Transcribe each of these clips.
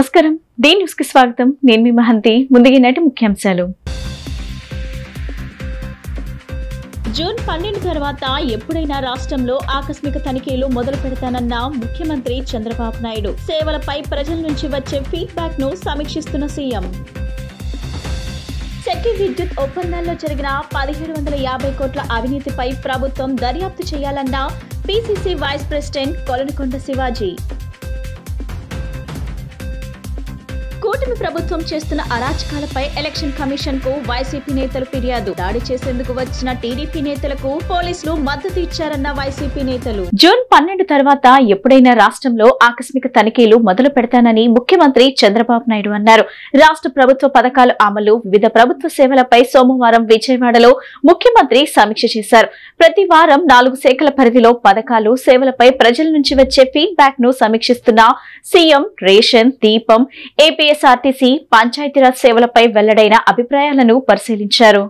నమస్కారం D news కి స్వాగతం నేను మీ మహంతి ముందుగా నాటి ముఖ్యాంశాలు జూన్ 12 తర్వాత ఎప్పుడైనా రాష్ట్రంలో ఆకస్మిక తనిఖీలు మొదలు పెడతానన్న ముఖ్యమంత్రి చంద్రబాబు నాయుడు సేవలపై ప్రజల నుంచి వచ్చే ఫీడ్బ్యాక్ ను సమీక్షిస్తున్న సీఎం సెకీ విద్యుత్ ఒప్పందాల్లో జరిగిన 1750 కోట్ల అవినీతిపై ప్రభుత్వం దర్యాప్తు చేయాలన్న PCC vice president Kolanukonda Shivaji కూటమి ప్రభుత్వం చేస్తున్న అరాచకాలపై ఎలక్షన్ కమిషన్ కు వైసీపీ నేతలు ఫిర్యాదు దాడి చేసేందుకు వచ్చిన టీడీపీ నేతలకు పోలీసులు మద్దతు ఇచ్చారన్న వైసీపీ నేతలు జూన్ 12 తర్వాత ఎప్పుడైనా రాష్ట్రంలో ఆకస్మిక తనిఖీలు మొదలు పెడతానని ముఖ్యమంత్రి చంద్రబాబు నాయుడు అన్నారు. రాష్ట్ర ప్రభుత్వ పథకాల అమలు వివిధ ప్రభుత్వ సేవలపై సోమవారం విజయవాడలో ముఖ్యమంత్రి సమీక్ష చేశారు. ప్రతి వారం 4 శాఖల పరిధిలో పథకాలు సేవలపై ప్రజల నుంచి వచ్చే ఫీడ్బ్యాక్ ను సమీక్షిస్తున్న సీఎం రేషన్ దీపం ఏపీఎస్ఆర్టీసీ పంచాయతీరాజ్ సేవలపై వెల్లడైన అభిప్రాయాలను పరిశీలించారు.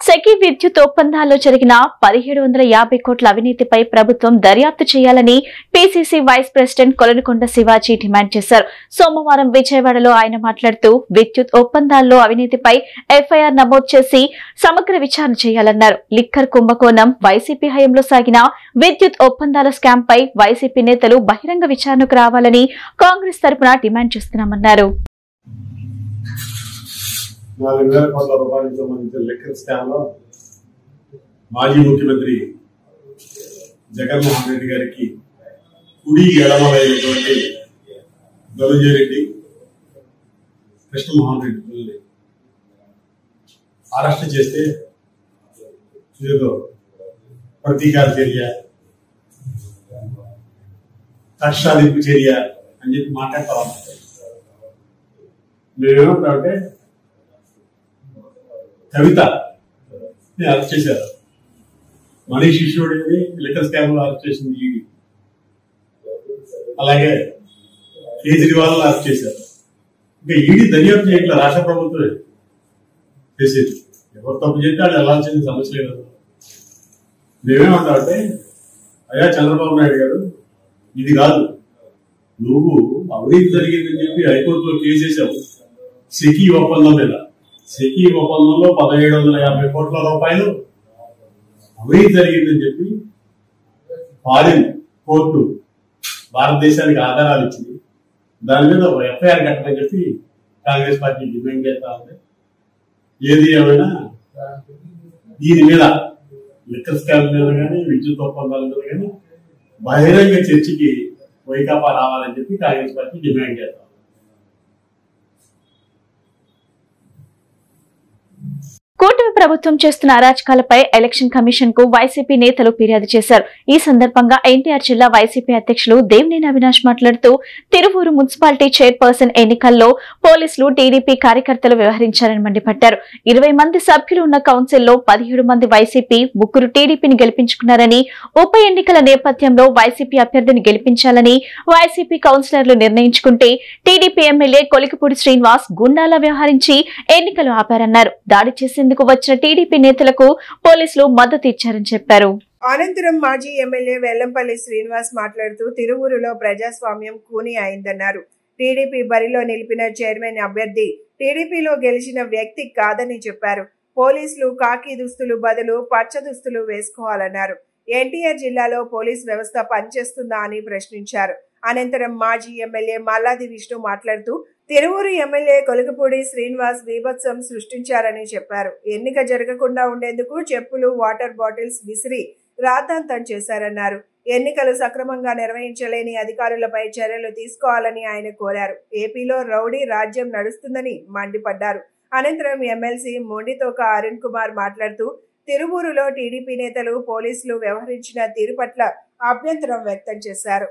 సెకీ విద్యుత్ ఒప్పందాల్లో జరిగిన 1750 కోట్ల అవినీతిపై ప్రభుత్వం దర్యాప్తు చేయాలని PCC vice president Kolanukonda Shivaji demand చేశారు. సోమవారం విజయవాడలో ఆయన మాట్లాడుతూ విద్యుత్ ఒప్పందాల్లో అవినీతిపై ఎఫ్ఐఆర్ నమోదు చేసి సమగ్ర విచారణ చేయాలన్నారు. లిక్కర్ కుంభకోణం వైసీపీ హయాంలో సాగిన విద్యుత్ ఒప్పందాల స్కామ్ పై వైసీపీ నేతలు బహిరంగ విచారణకు రావాలని కాంగ్రెస్ తరపున డిమాండ్ చేస్తున్నామన్నారు. 4,000 కోట్ల రూపాయలకు సంబంధించిన లిక్కర్ స్కామ్ లో మాజీ ముఖ్యమంత్రి జగన్మోహన్ రెడ్డి గారికి కుడి ఎడమలైనటువంటి ధనంజయ రెడ్డి కృష్ణమోహన్ రెడ్డి అరెస్ట్ చేస్తే ఏదో ప్రతీకార చర్య కక్షాదింపు చర్య అని చెప్పి మాట్లాడతా ఉన్నాం. మేమేమంటామంటే కవిత అరెస్ట్ చేశారు, మనీష్ సిసోడియాని లిక్కర్ స్కామ్ లో అరెస్ట్ చేసింది ఈడీ, అలాగే కేజ్రీవాల్ అరెస్ట్ చేశారు. ఇంకా ఈడీ దర్యాప్తు చేయట్లేదు, రాష్ట్ర ప్రభుత్వమే చేసేది. ఎవరు తప్పు చేస్తే వాళ్ళు వెళ్లాల్సింది సమస్య లేదు. మేమేమంటామంటే అయ్యా చంద్రబాబు నాయుడు గారు, ఇది కాదు, నువ్వు అవినీతి జరిగిందని చెప్పి హైకోర్టులో కేసు వేసావు సెకీ ఒప్పందం మీద. సెకీ ఒప్పందంలో 1750 కోట్ల రూపాయలు అవినీతి జరిగిందని చెప్పి ఫారిన్ కోర్టు భారతదేశానికి ఆధారాలు ఇచ్చింది. దాని మీద ఒక ఎఫ్ఐఆర్ కట్టమని చెప్పి కాంగ్రెస్ పార్టీ డిమాండ్ చేస్తా ఉంది. ఏది ఏమైనా దీని మీద లిక్కర్ స్కామ్ మీద కానీ విద్యుత్ ఒప్పందాల మీద కానీ బహిరంగ చర్చకి వైకాపా రావాలని చెప్పి కాంగ్రెస్ పార్టీ డిమాండ్ చేస్తాం. కూటమి ప్రభుత్వం చేస్తున్న అరాచకాలపై ఎలక్షన్ కమిషన్ కు వైసీపీ నేతలు ఫిర్యాదు చేశారు. ఈ సందర్భంగా ఎన్టీఆర్ జిల్లా వైసీపీ అధ్యక్షులు దేవినేని అవినాష్ మాట్లాడుతూ తిరువూరు మున్సిపాలిటీ చైర్పర్సన్ ఎన్నికల్లో పోలీసులు టీడీపీ కార్యకర్తలు వ్యవహరించారని మండిపడ్డారు. 20 మంది సభ్యులు ఉన్న కౌన్సిల్లో 17 మంది వైసీపీ, 3 టీడీపీని గెలిపించుకున్నారని, ఉప ఎన్నికల నేపథ్యంలో వైసీపీ అభ్యర్థిని గెలిపించాలని వైసీపీ కౌన్సిలర్లు నిర్ణయించుకుంటే టీడీపీ ఎమ్మెల్యే కొలికిపూడి శ్రీనివాస్ గుండాలా వ్యవహరించి ఎన్నికలు ఆపారన్నారు. దాడి చేసేందుకు వచ్చిన టీడీపీ నేతలకు పోలీసులు మద్దతు ఇచ్చారని చెప్పారు. అనంతరం మాజీ ఎమ్మెల్యే వెల్లంపల్లి శ్రీనివాస్ మాట్లాడుతూ తిరువూరులో ప్రజాస్వామ్యం కూని అయిందన్నారు. టీడీపీ బరిలో నిలిపిన చైర్మన్ అభ్యర్థి టీడీపీలో గెలిచిన వ్యక్తి కాదని చెప్పారు. పోలీసులు కాకి దుస్తులు బదులు పచ్చ దుస్తులు వేసుకోవాలన్నారు. ఎన్టీఆర్ జిల్లాలో పోలీస్ వ్యవస్థ పనిచేస్తుందా అని ప్రశ్నించారు. అనంతరం మాజీ ఎమ్మెల్యే మల్లాది విష్ణు మాట్లాడుతూ తిరువూరు ఎమ్మెల్యే కొలికిపూడి శ్రీనివాస్ బీభత్సం సృష్టించారని చెప్పారు. ఎన్నిక జరగకుండా ఉండేందుకు చెప్పులు, వాటర్ బాటిల్స్ విసిరి రాద్ధాంతం చేశారన్నారు. ఎన్నికలు సక్రమంగా నిర్వహించలేని అధికారులపై చర్యలు తీసుకోవాలని ఆయన కోరారు. ఏపీలో రౌడీ రాజ్యం నడుస్తుందని మండిపడ్డారు. అనంతరం ఎమ్మెల్సీ మొండితోక అరుణ్ కుమార్ మాట్లాడుతూ తిరువూరులో టీడీపీ నేతలు, పోలీసులు వ్యవహరించిన తీరు పట్ల అభ్యంతరం వ్యక్తం చేశారు.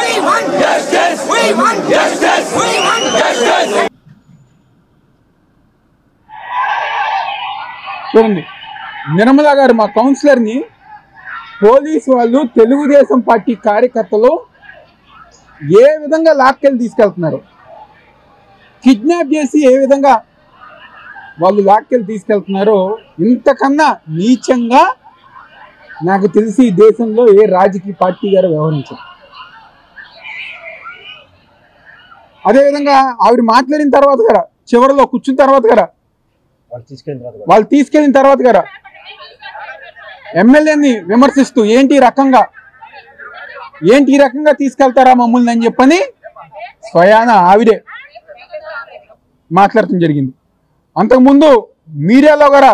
We want చూడండి, నిర్మలా గారు మా కౌన్సిలర్ని పోలీసు వాళ్ళు తెలుగుదేశం పార్టీ కార్యకర్తలు ఏ విధంగా లాక్కెళ్ళి తీసుకెళ్తున్నారు, కిడ్నాప్ చేసి ఏ విధంగా వాళ్ళు లాక్కెళ్ళి తీసుకెళ్తున్నారో ఇంతకన్నా నీచంగా నాకు తెలిసి ఈ దేశంలో ఏ రాజకీయ పార్టీ గారు వ్యవహరించారు. అదేవిధంగా ఆవిడ మాట్లాడిన తర్వాత కదా, చివరిలో కూర్చున్న తర్వాత కదా, వాళ్ళు తీసుకెళ్ళిన తర్వాత కదా ఎమ్మెల్యేని విమర్శిస్తూ ఏంటి ఈ రకంగా తీసుకెళ్తారా మమ్మల్ని అని చెప్పని స్వయాన ఆవిడే మాట్లాడటం జరిగింది. అంతకుముందు మీడియాలో కూడా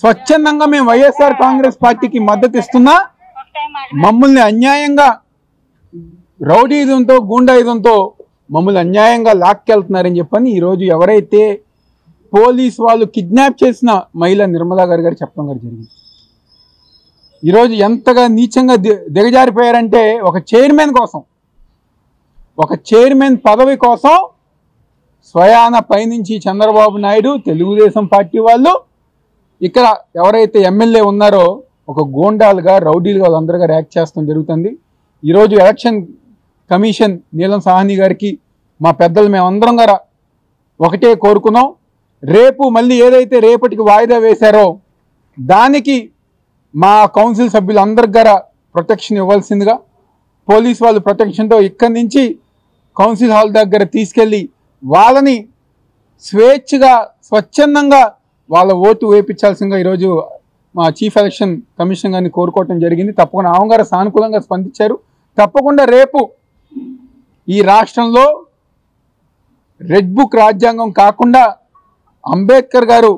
స్వచ్ఛందంగా మేము వైఎస్ఆర్ కాంగ్రెస్ పార్టీకి మద్దతు ఇస్తున్నా, మమ్మల్ని అన్యాయంగా రౌడీజంతో గూండాయుధంతో మమ్మల్ని అన్యాయంగా లాక్కెళ్తున్నారని చెప్పని ఈరోజు ఎవరైతే పోలీసు వాళ్ళు కిడ్నాప్ చేసిన మహిళ నిర్మలా గారు చెప్పడం గారు జరిగింది. ఈరోజు ఎంతగా నీచంగా దిగజారిపోయారంటే ఒక చైర్మన్ పదవి కోసం స్వయాన పైనుంచి చంద్రబాబు నాయుడు, తెలుగుదేశం పార్టీ వాళ్ళు, ఇక్కడ ఎవరైతే ఎమ్మెల్యే ఉన్నారో ఒక గోండాలుగా రౌడీలుగా వాళ్ళందరిగా రియాక్ట్ చేస్తాం జరుగుతుంది. ఈరోజు ఎలక్షన్ కమిషన్ నీలం సాహ్ని గారికి మా పెద్దలు మేమందరం గారా ఒకటే కోరుకున్నాం, రేపు మళ్ళీ ఏదైతే రేపటికి వాయిదా వేశారో దానికి మా కౌన్సిల్ సభ్యులందరి గారా ప్రొటెక్షన్ ఇవ్వాల్సిందిగా, పోలీస్ వాళ్ళు ప్రొటెక్షన్తో ఇక్కడి నుంచి కౌన్సిల్ హాల్ దగ్గర తీసుకెళ్ళి వాళ్ళని స్వేచ్ఛగా స్వచ్ఛందంగా వాళ్ళ ఓటు వేయించాల్సిందిగా ఈరోజు మా చీఫ్ ఎలక్షన్ కమిషన్ గారిని కోరుకోవటం జరిగింది. తప్పకుండా ఆమె గారు సానుకూలంగా స్పందించారు. తప్పకుండా రేపు ఈ రాష్ట్రంలో రెడ్ బుక్ రాజ్యాంగం కాకుండా అంబేద్కర్ గారు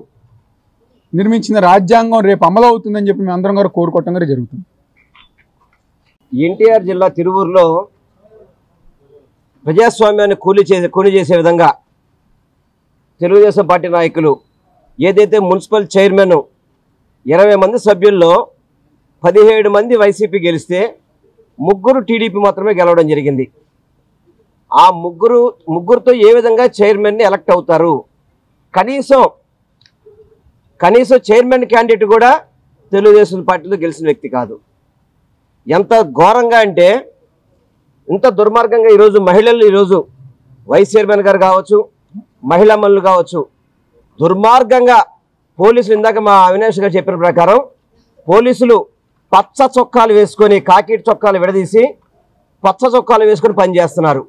నిర్మించిన రాజ్యాంగం రేపు అమలు అవుతుందని చెప్పి మేము అందరం గారు కోరుకోవటం గారు జరుగుతుంది. ఎన్టీఆర్ జిల్లా తిరువూరులో ప్రజాస్వామ్యాన్ని కూలి చేసే విధంగా తెలుగుదేశం పార్టీ నాయకులు ఏదైతే మున్సిపల్ చైర్మన్ 20 మంది సభ్యుల్లో 17 మంది వైసీపీ గెలిస్తే 3 టీడీపీ మాత్రమే గెలవడం జరిగింది. ఆ ముగ్గురుతో ఏ విధంగా చైర్మన్ని ఎలక్ట్ అవుతారు? కనీసం చైర్మన్ క్యాండిడేట్ కూడా తెలుగుదేశం పార్టీలో గెలిచిన వ్యక్తి కాదు. ఎంత ఘోరంగా అంటే ఇంత దుర్మార్గంగా ఈరోజు మహిళలు ఈరోజు వైస్ చైర్మన్ గారు కావచ్చు, మహిళా మనులు కావచ్చు, దుర్మార్గంగా పోలీసులు ఇందాక మా అవినాష్ గారు చెప్పిన ప్రకారం పోలీసులు పచ్చ చొక్కాలు వేసుకొని కాకిట్ చొక్కాలు విడదీసి పచ్చ చొక్కాలు వేసుకొని పనిచేస్తున్నారు.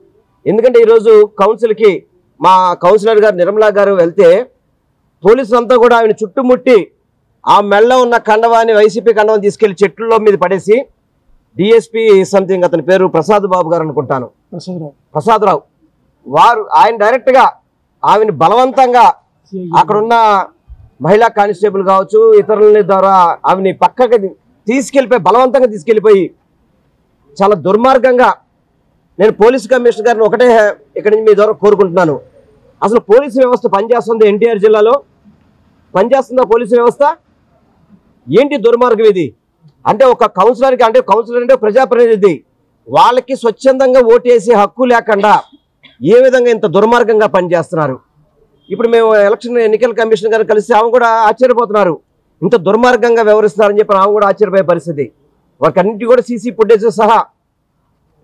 ఎందుకంటే ఈరోజు కౌన్సిల్కి మా కౌన్సిలర్ గారు నిర్మలా గారు వెళ్తే పోలీసులంతా కూడా ఆమెను చుట్టుముట్టి ఆ మెళ్ళ ఉన్న కండవాన్ని వైసీపీ కండవాన్ని తీసుకెళ్లి చెట్లలో మీద పడేసి డిఎస్పీ సంథింగ్ అతని పేరు ప్రసాద్ బాబు గారు అనుకుంటాను, ప్రసాదరావు వారు ఆయన డైరెక్ట్గా ఆమెను బలవంతంగా అక్కడున్న మహిళా కానిస్టేబుల్ కావచ్చు ఇతరుల ద్వారా ఆమెని పక్కకి బలవంతంగా తీసుకెళ్ళిపోయి చాలా దుర్మార్గంగా, నేను పోలీస్ కమిషనర్ గారిని ఒకటే ఇక్కడి నుంచి మీ ద్వారా కోరుకుంటున్నాను, అసలు పోలీసు వ్యవస్థ పనిచేస్తుంది ఎన్టీఆర్ జిల్లాలో? పనిచేస్తుందా పోలీసు వ్యవస్థ? ఏంటి దుర్మార్గం ఇది? అంటే ఒక కౌన్సిలర్కి, అంటే కౌన్సిలర్ అంటే ప్రజాప్రతినిధి, వాళ్ళకి స్వచ్ఛందంగా ఓటేసే హక్కు లేకుండా ఏ విధంగా ఇంత దుర్మార్గంగా పనిచేస్తున్నారు? ఇప్పుడు మేము ఎన్నికల కమిషన్ గారు కలిసి ఆమె కూడా ఆశ్చర్యపోతున్నారు, ఇంత దుర్మార్గంగా వ్యవహరిస్తున్నారని చెప్పి ఆమె కూడా ఆశ్చర్యపోయే పరిస్థితి. వాటికన్నింటి కూడా సీసీ ఫుటేజ్ సహా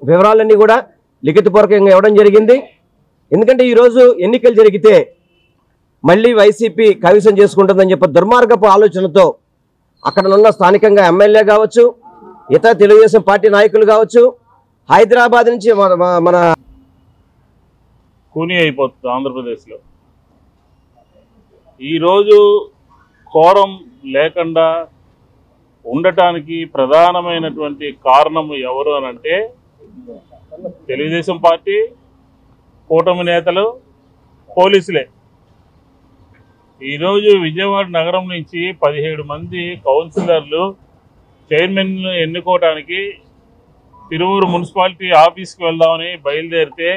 వివరాలన్నీ కూడా లిఖితపూర్వకంగా ఇవ్వడం జరిగింది. ఎందుకంటే ఈరోజు ఎన్నికలు జరిగితే మళ్ళీ వైసీపీ కవిసం చేసుకుంటుందని చెప్పి దుర్మార్గపు ఆలోచనతో అక్కడ ఉన్న స్థానికంగా ఎమ్మెల్యే కావచ్చు, ఇతర తెలుగుదేశం పార్టీ నాయకులు కావచ్చు, హైదరాబాద్ నుంచి మన కూని అయిపోతుంది ఆంధ్రప్రదేశ్లో. ఈరోజు కోరం లేకుండా ఉండటానికి ప్రధానమైనటువంటి కారణం ఎవరు అనంటే తెలుగుదేశం పార్టీ, కూటమి నేతలు, పోలీసులే. ఈరోజు విజయవాడ నగరం నుంచి 17 మంది కౌన్సిలర్లు చైర్మన్ను ఎన్నుకోవడానికి తిరువూరు మున్సిపాలిటీ ఆఫీస్కి వెళ్దామని బయలుదేరితే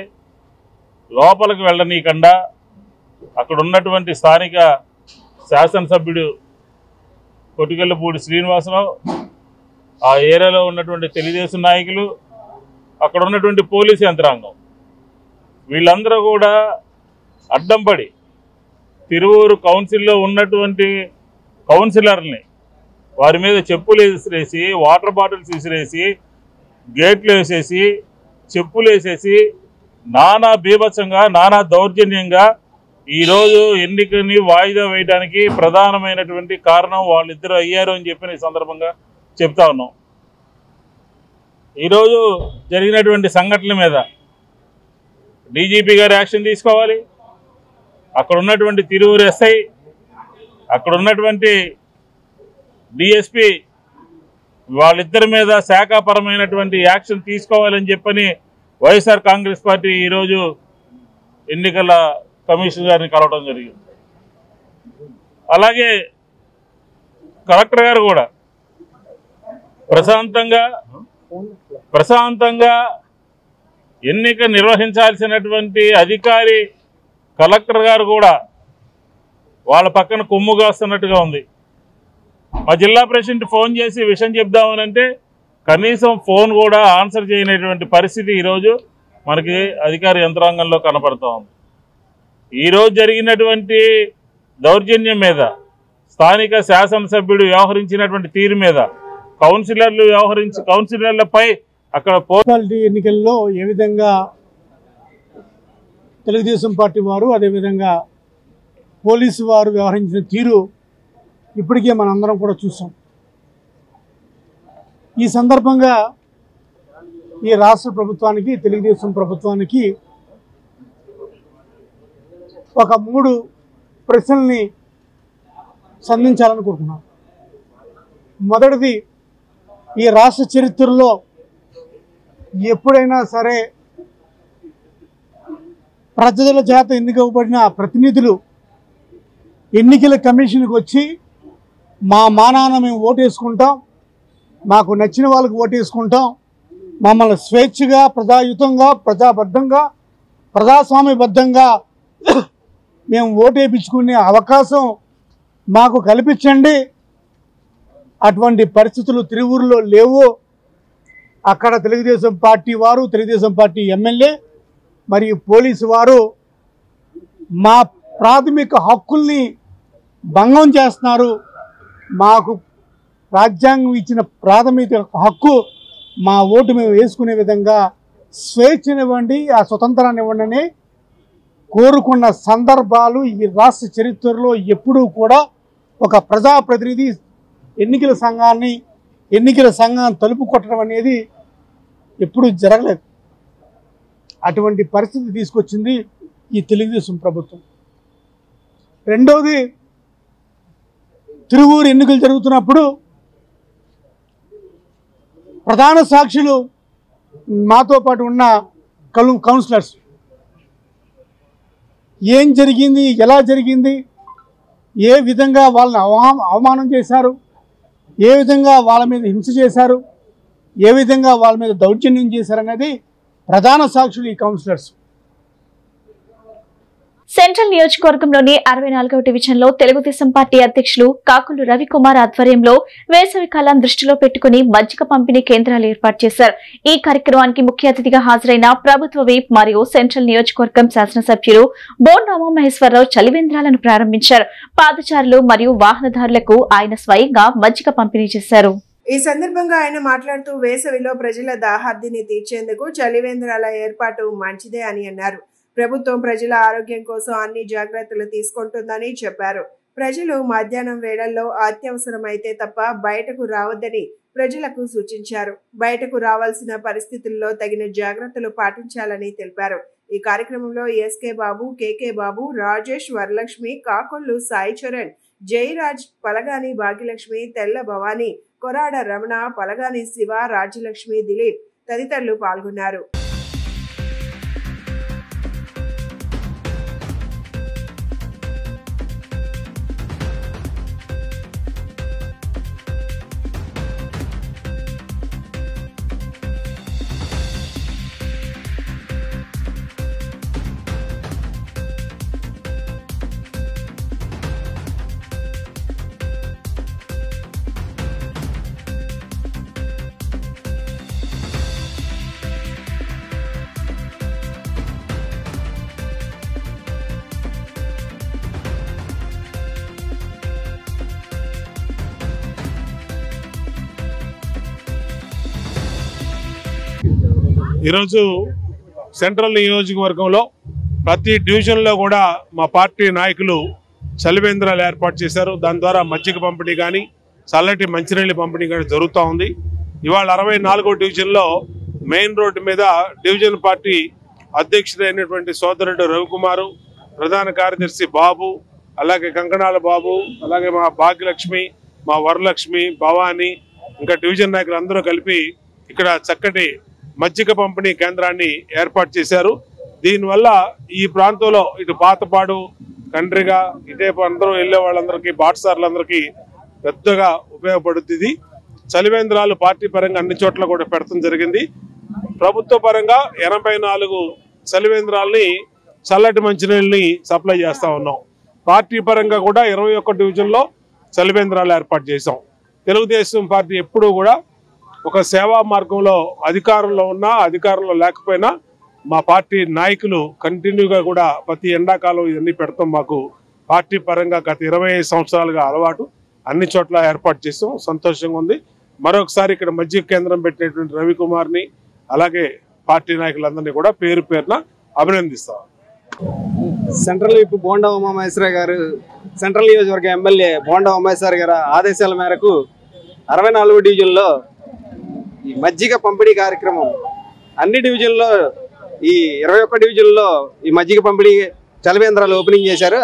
లోపలికి వెళ్ళనీయకుండా అక్కడ ఉన్నటువంటి స్థానిక శాసనసభ్యుడు కొటికెళ్ళపూడి శ్రీనివాసరావు, ఆ ఏరియాలో ఉన్నటువంటి తెలుగుదేశం నాయకులు, అక్కడ ఉన్నటువంటి పోలీసు యంత్రాంగం వీళ్ళందరూ కూడా అడ్డం పడి తిరువూరు కౌన్సిల్లో ఉన్నటువంటి కౌన్సిలర్ని వారి మీద చెప్పులు వేసేసి, వాటర్ బాటిల్స్ విసిరేసి, గేట్లు వేసేసి, చెప్పులు వేసేసి నానా బీభత్సంగా, నానా దౌర్జన్యంగా ఈరోజు ఎన్నికని వాయిదా వేయడానికి ప్రధానమైనటువంటి కారణం వాళ్ళిద్దరూ అయ్యారు అని చెప్పిన ఈ సందర్భంగా చెప్తా ఉన్నాం. ఈరోజు జరిగినటువంటి సంఘటనల మీద డీజీపీ గారు యాక్షన్ తీసుకోవాలి. అక్కడ ఉన్నటువంటి తిరువూరు ఎస్ఐ, అక్కడ ఉన్నటువంటి డిఎస్పి వాళ్ళిద్దరి మీద శాఖాపరమైనటువంటి యాక్షన్ తీసుకోవాలని చెప్పని వైఎస్ఆర్ కాంగ్రెస్ పార్టీ ఈరోజు ఎన్నికల కమిషన్ గారిని కలవడం జరిగింది. అలాగే కలెక్టర్ గారు కూడా ప్రశాంతంగా ఎన్నిక నిర్వహించాల్సినటువంటి అధికారి కలెక్టర్ గారు కూడా వాళ్ళ పక్కన కొమ్ము కాస్తున్నట్టుగా ఉంది. మా జిల్లా ప్రెసిడెంట్ ఫోన్ చేసి విషయం చెప్దామనంటే కనీసం ఫోన్ కూడా ఆన్సర్ చేయనటువంటి పరిస్థితి ఈరోజు మనకి అధికార యంత్రాంగంలో కనపడుతూ ఉంది. ఈరోజు జరిగినటువంటి దౌర్జన్యం మీద, స్థానిక శాసనసభ్యుడు వ్యవహరించినటువంటి తీరు మీద, కౌన్సిలర్లపై అక్కడ మున్సిపాలిటీ ఎన్నికల్లో ఏ విధంగా తెలుగుదేశం పార్టీ వారు, అదేవిధంగా పోలీసు వారు వ్యవహరించిన తీరు ఇప్పటికే మనందరం కూడా చూసాం. ఈ సందర్భంగా ఈ రాష్ట్ర ప్రభుత్వానికి, తెలుగుదేశం ప్రభుత్వానికి ఒక 3 ప్రశ్నల్ని సంధించాలని కోరుకున్నాం. మొదటిది, ఈ రాష్ట్ర చరిత్రలో ఎప్పుడైనా సరే ప్రజల చేత ఎన్నికబడిన ప్రతినిధులు ఎన్నికల కమిషన్కి వచ్చి మా మానాన మేము ఓటేసుకుంటాం, మాకు నచ్చిన వాళ్ళకి ఓటేసుకుంటాం, మమ్మల్ని స్వేచ్ఛగా, ప్రజాయుతంగా, ప్రజాబద్ధంగా, ప్రజాస్వామ్యబద్ధంగా మేము ఓటేపించుకునే అవకాశం మాకు కల్పించండి, అటువంటి పరిస్థితులు తిరువూరులో లేవు. అక్కడ తెలుగుదేశం పార్టీ వారు, తెలుగుదేశం పార్టీ ఎమ్మెల్యే మరియు పోలీసు వారు మా ప్రాథమిక హక్కుల్ని భంగం చేస్తున్నారు. మాకు రాజ్యాంగం ఇచ్చిన ప్రాథమిక హక్కు, మా ఓటు మేము వేసుకునే విధంగా స్వేచ్ఛనివ్వండి, ఆ స్వతంత్రాన్ని ఇవ్వండి అని కోరుకున్న సందర్భాలు ఈ రాష్ట్ర చరిత్రలో ఎప్పుడూ కూడా ఒక ప్రజాప్రతినిధి ఎన్నికల సంఘాన్ని తలుపు కొట్టడం అనేది ఎప్పుడూ జరగలేదు. అటువంటి పరిస్థితి తీసుకొచ్చింది ఈ తెలుగుదేశం ప్రభుత్వం. రెండవది, తిరువూరు ఎన్నికలు జరుగుతున్నప్పుడు ప్రధాన సాక్షులు మాతో పాటు ఉన్న కౌన్సిలర్స్ ఏం జరిగింది, ఎలా జరిగింది, ఏ విధంగా వాళ్ళని అవమానం చేశారు, ఏ విధంగా వాళ్ళ మీద హింస చేశారు, ఏ విధంగా వాళ్ళ మీద దౌర్జన్యం చేశారనేది ప్రధాన సాక్షులు ఈ కౌన్సిలర్స్. సెంట్రల్ నియోజకవర్గంలోని 64వ డివిజన్లో తెలుగుదేశం పార్టీ అధ్యక్షులు కాకులు రవికుమార్ ఆధ్వర్యంలో వేసవి కాలం దృష్టిలో పెట్టుకుని మజ్జిగ పంపిణీ కేంద్రాలు ఏర్పాటు చేశారు. ఈ కార్యక్రమానికి ముఖ్య అతిథిగా హాజరైన ప్రభుత్వ విప్ మరియు సెంట్రల్ నియోజకవర్గం శాసనసభ్యులు బోండామ మహేశ్వరరావు చలివేంద్రాలను ప్రారంభించారు. పాదచారులు మరియు వాహనదారులకు ఆయన స్వయంగా మజ్జిగ పంపిణీ చేశారు. ఈ సందర్భంగా ఆయన మాట్లాడుతూ వేసవిలో ప్రజల దాహార్దిని తీర్చేందుకు చలివేంద్రాల ఏర్పాటు మంచిదే అని అన్నారు. ప్రభుత్వం ప్రజల ఆరోగ్యం కోసం అన్ని జాగ్రత్తలు తీసుకుంటుందని చెప్పారు. ప్రజలు మధ్యాహ్నం వేళల్లో అత్యవసరమైతే తప్ప బయటకు రావద్దని ప్రజలకు సూచించారు. బయటకు రావాల్సిన పరిస్థితుల్లో తగిన జాగ్రత్తలు పాటించాలని తెలిపారు. ఈ కార్యక్రమంలో ఎస్కే బాబు, కేకే బాబు, రాజేష్, వరలక్ష్మి, కాకొల్లు సాయి చరణ్, జయరాజ్, పలగాని భాగ్యలక్ష్మి, తెల్ల భవానీ, కొరాడ రమణ, పలగాని శివ, రాజ్యలక్ష్మి, దిలీప్ తదితరులు పాల్గొన్నారు. ఈరోజు సెంట్రల్ నియోజకవర్గంలో ప్రతి డివిజన్లో కూడా మా పార్టీ నాయకులు చలివేంద్రాలు ఏర్పాటు చేశారు. దాని ద్వారా మజ్జిగ పంపిణీ కానీ చల్లటి మంచినీళ్ళ పంపిణీ కానీ జరుగుతూ ఉంది. ఇవాళ 64వ డివిజన్లో మెయిన్ రోడ్డు మీద డివిజన్ పార్టీ అధ్యక్షుడైనటువంటి సోదరుడు రవికుమారు, ప్రధాన కార్యదర్శి బాబు, అలాగే కంకణాల బాబు, అలాగే మా భాగ్యలక్ష్మి, మా వరలక్ష్మి, భవానీ, ఇంకా డివిజన్ నాయకులు అందరూ కలిపి ఇక్కడ చక్కటి మజ్జిగ పంపిణీ కేంద్రాన్ని ఏర్పాటు చేశారు. దీనివల్ల ఈ ప్రాంతంలో ఇటు పాతపాడు, కండ్రిగా, ఇటే అందరూ వెళ్ళే వాళ్ళందరికీ, బాటసార్లందరికీ పెద్దగా ఉపయోగపడుతుంది. చలివేంద్రాలు పార్టీ పరంగా అన్ని చోట్ల కూడా పెడతాం జరిగింది. ప్రభుత్వ పరంగా 84 చలివేంద్రాలని చల్లటి మంచినీళ్ళని సప్లై చేస్తూ ఉన్నాం. పార్టీ పరంగా కూడా 21 డివిజన్లో చలివేంద్రాలు ఏర్పాటు చేశాం. తెలుగుదేశం పార్టీ ఎప్పుడూ కూడా ఒక సేవా మార్గంలో అధికారంలో ఉన్నా అధికారంలో లేకపోయినా మా పార్టీ నాయకులు కంటిన్యూగా కూడా ప్రతి ఎండాకాలం ఇవన్నీ పెడతాం. మాకు పార్టీ పరంగా గత 25 సంవత్సరాలుగా అలవాటు. అన్ని చోట్ల ఏర్పాటు చేస్తాం. సంతోషంగా ఉంది. మరొకసారి ఇక్కడ మజ్జిగ కేంద్రం పెట్టినటువంటి రవికుమార్ని, అలాగే పార్టీ నాయకులందరినీ కూడా పేరు పేరున అభినందిస్తాం. సెంట్రల్ విప్ బోండా ఉమామహేశ్వర గారు, సెంట్రల్ నియోజకవర్గ ఎమ్మెల్యే బోండా ఉమామహేశ్వర గారి ఆదేశాల మేరకు 64వ డివిజన్లో ఈ మజ్జిగ పంపిణీ కార్యక్రమం అన్ని డివిజన్లో, ఈ 21 డివిజన్లో ఈ మజ్జిగ పంపిణీ చలివేంద్రాలు ఓపెనింగ్ చేశారు.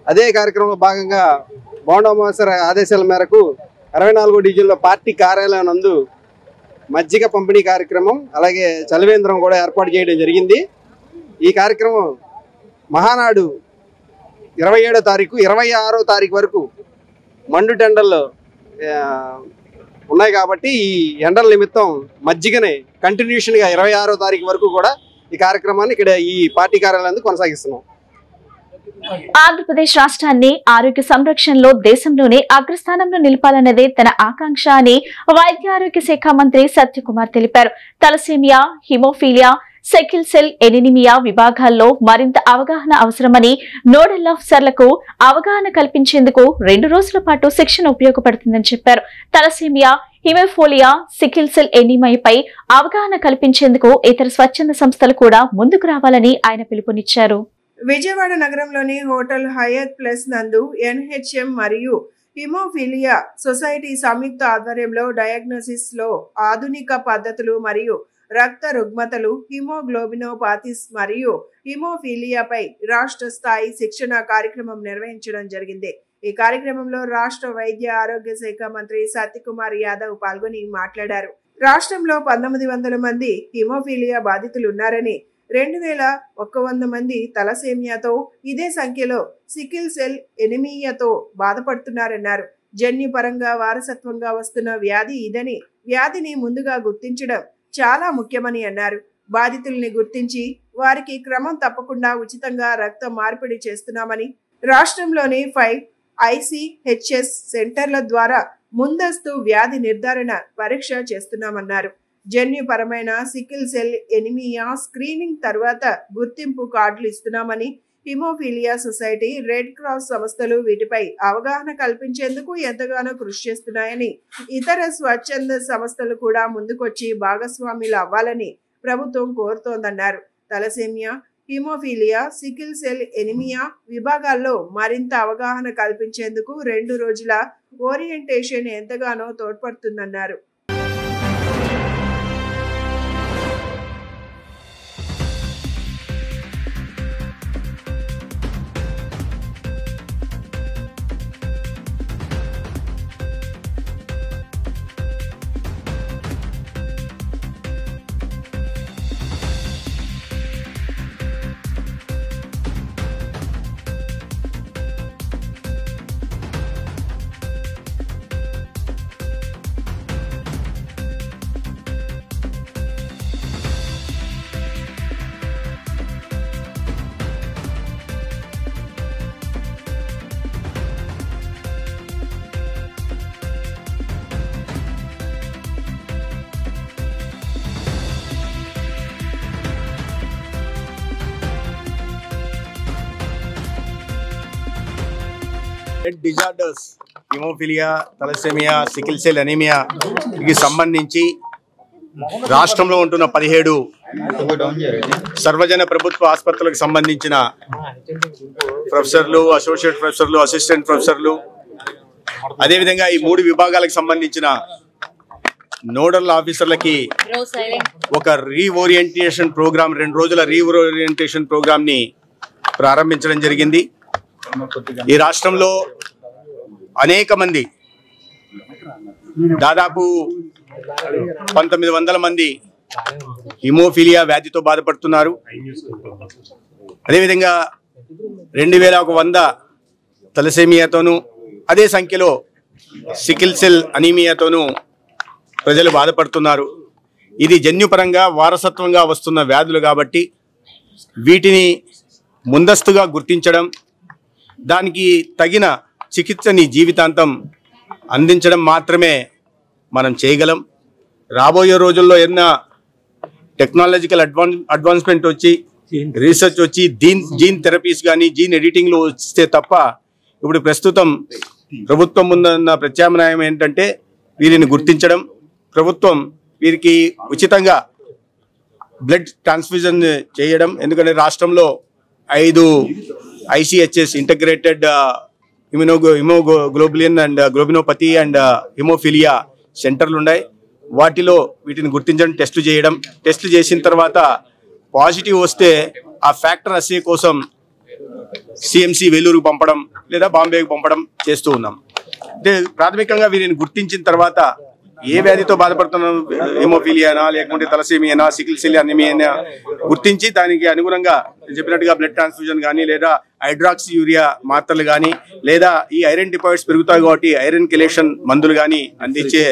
అదే కార్యక్రమంలో భాగంగా బోండా ఉమామహేశ్వర ఆదేశాల మేరకు 64వ డివిజన్లో పార్టీ కార్యాలయం నందు మజ్జిగ పంపిణీ కార్యక్రమం, అలాగే చలివేంద్రం కూడా ఏర్పాటు చేయడం జరిగింది. ఈ కార్యక్రమం మహానాడు 27వ తారీఖు 26వ తారీఖు వరకు మండుటెండల్లో ఉన్నాయి కాబట్టి ఈ ఎండల నిమిత్తం మజ్జిగని కంటిన్యూషన్గా 26వ తారీఖు వరకు కూడా ఈ కార్యక్రమాన్ని ఇక్కడ ఈ పార్టీ కార్యాలయాన్ని కొనసాగిస్తున్నాం. ఆంధ్రప్రదేశ్ రాష్ట్రాన్ని ఆరోగ్య సంరక్షణలో దేశంలోనే అగ్రస్థానంలో నిలపాలన్నదే తన ఆకాంక్ష అని వైద్య ఆరోగ్య శాఖ మంత్రి సత్యకుమార్ తెలిపారు. తలసేమియా, హిమోఫీలియా, సెకిల్ సెల్ ఎనిమియా విభాగాల్లో మరింత అవగాహన అవసరమని, నోడల్ ఆఫీసర్లకు అవగాహన కల్పించేందుకు 2 రోజుల పాటు శిక్షణ ఉపయోగపడుతుందని చెప్పారు. తలసేమియా, హిమోఫీలియా, సికిల్ సెల్ ఎనిమియాపై అవగాహన కల్పించేందుకు ఇతర స్వచ్ఛంద సంస్థలు కూడా ముందుకు రావాలని ఆయన పిలుపునిచ్చారు. విజయవాడ నగరంలోని హోటల్ హయత్ ప్లస్ నందు NHM మరియు హిమోఫీలియా సొసైటీ సంయుక్త ఆధ్వర్యంలో డయాగ్నోసిస్ లో ఆధునిక పద్ధతులు మరియు రక్త రుగ్మతలు, హిమోగ్లోబినోపాథిస్ మరియు హిమోఫీలియాపై రాష్ట్ర స్థాయి శిక్షణ కార్యక్రమం నిర్వహించడం జరిగింది. ఈ కార్యక్రమంలో రాష్ట్ర వైద్య ఆరోగ్య శాఖ మంత్రి సత్యకుమార్ యాదవ్ పాల్గొని మాట్లాడారు. రాష్ట్రంలో 1900 మంది హిమోఫీలియా బాధితులు ఉన్నారని, 2100 మంది తలసేమియాతో, ఇదే సంఖ్యలో సికిల్ సెల్ ఎనిమియాతో బాధపడుతున్నారన్నారు. జన్యుపరంగా వారసత్వంగా వస్తున్న వ్యాధి ఇదని, వ్యాధిని ముందుగా గుర్తించడం చాలా ముఖ్యమని అన్నారు. బాధితుల్ని గుర్తించి వారికి క్రమం తప్పకుండా ఉచితంగా రక్త మార్పిడి చేస్తున్నామని, రాష్ట్రంలోని 5 ICHS సెంటర్ల ద్వారా ముందస్తు వ్యాధి నిర్ధారణ పరీక్ష చేస్తున్నామన్నారు. జన్యుపరమైన సికిల్ సెల్ ఎనిమియా స్క్రీనింగ్ తర్వాత గుర్తింపు కార్డులు ఇస్తున్నామని, హిమోఫీలియా సొసైటీ, రెడ్ క్రాస్ సంస్థలు వీటిపై అవగాహన కల్పించేందుకు ఎంతగానో కృషి చేస్తున్నాయని, ఇతర స్వచ్ఛంద సంస్థలు కూడా ముందుకొచ్చి భాగస్వాములు అవ్వాలని ప్రభుత్వం కోరుతోందన్నారు. Thalassaemia, haemophilia, sickle cell anaemia విభాగాల్లో మరింత అవగాహన కల్పించేందుకు 2 రోజుల ఓరియంటేషన్ ఎంతగానో తోడ్పడుతుందన్నారు. Blood disorders, haemophilia, thalassaemia, sickle cell అనీమియాకి సంబంధించి రాష్ట్రంలో ఉంటున్న 17 సర్వజన ప్రభుత్వ ఆసుపత్రులకు సంబంధించిన ప్రొఫెసర్లు, అసోసియేట్ ప్రొఫెసర్లు, అసిస్టెంట్ ప్రొఫెసర్లు, అదేవిధంగా ఈ 3 విభాగాలకు సంబంధించిన నోడల్ ఆఫీసర్లకి ఒక రీఓరియంటేషన్ ప్రోగ్రామ్, 2 రోజుల రీఓరియంటేషన్ ప్రోగ్రామ్ ని ప్రారంభించడం జరిగింది. ఈ రాష్ట్రంలో అనేక మంది, దాదాపు 1900 మంది హిమోఫీలియా వ్యాధితో బాధపడుతున్నారు. అదేవిధంగా 2100 తలసేమియాతోనూ, అదే సంఖ్యలో సికిల్ సెల్ అనీమియాతోనూ ప్రజలు బాధపడుతున్నారు. ఇది జన్యుపరంగా వారసత్వంగా వస్తున్న వ్యాధులు కాబట్టి వీటిని ముందస్తుగా గుర్తించడం, దానికి తగిన చికిత్సని జీవితాంతం అందించడం మాత్రమే మనం చేయగలం. రాబోయే రోజుల్లో ఏదైనా టెక్నాలజికల్ అడ్వాన్స్మెంట్ వచ్చి, రీసెర్చ్ వచ్చి, జీన్ థెరపీస్ కానీ జీన్ ఎడిటింగ్లో వస్తే తప్ప ఇప్పుడు ప్రస్తుతం ప్రభుత్వం ముందున్న ప్రత్యామ్నాయం ఏంటంటే వీరిని గుర్తించడం. ప్రభుత్వం వీరికి ఉచితంగా బ్లడ్ ట్రాన్స్ఫ్యూజన్ చేయడం. ఎందుకంటే రాష్ట్రంలో 5 ICHS integrated haemoglobulin and globinopathy and haemophilia సెంటర్లు ఉన్నాయి. వాటిలో వీటిని గుర్తించడం, టెస్టులు చేయడం. టెస్టులు చేసిన తర్వాత పాజిటివ్ వస్తే ఆ ఫ్యాక్టర్ అస్సే కోసం CMC వేలూరుకు పంపడం లేదా బాంబేకి పంపడం చేస్తూ ఉన్నాం. అంటే ప్రాథమికంగా వీరిని గుర్తించిన తర్వాత ఏ వ్యాధితో బాధపడుతున్న, హిమోఫీలియానా లేకుంటే తలసేమియానా, సికిల్ సెల్ అనీమియానా గుర్తించి దానికి అనుగుణంగా చెప్పినట్టుగా బ్లడ్ ట్రాన్స్ఫ్యూజన్ కానీ లేదా హైడ్రాక్సీ యూరియా మాత్రలు కానీ లేదా ఈ ఐరన్ డిపాజిట్స్ పెరుగుతాయి కాబట్టి ఐరన్ కెలేషన్ మందులు కానీ అందించే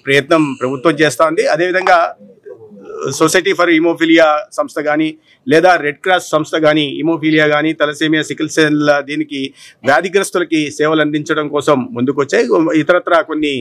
ప్రయత్నం ప్రభుత్వం చేస్తోంది. అదేవిధంగా సొసైటీ ఫర్ హిమోఫీలియా సంస్థ కానీ లేదా రెడ్ క్రాస్ సంస్థ కానీ హిమోఫీలియా కానీ తలసేమియా, సికిల్ సెల్ దీనికి వ్యాధిగ్రస్తులకి సేవలు అందించడం కోసం ముందుకు వచ్చాయి. ఇతరత్ర కొన్ని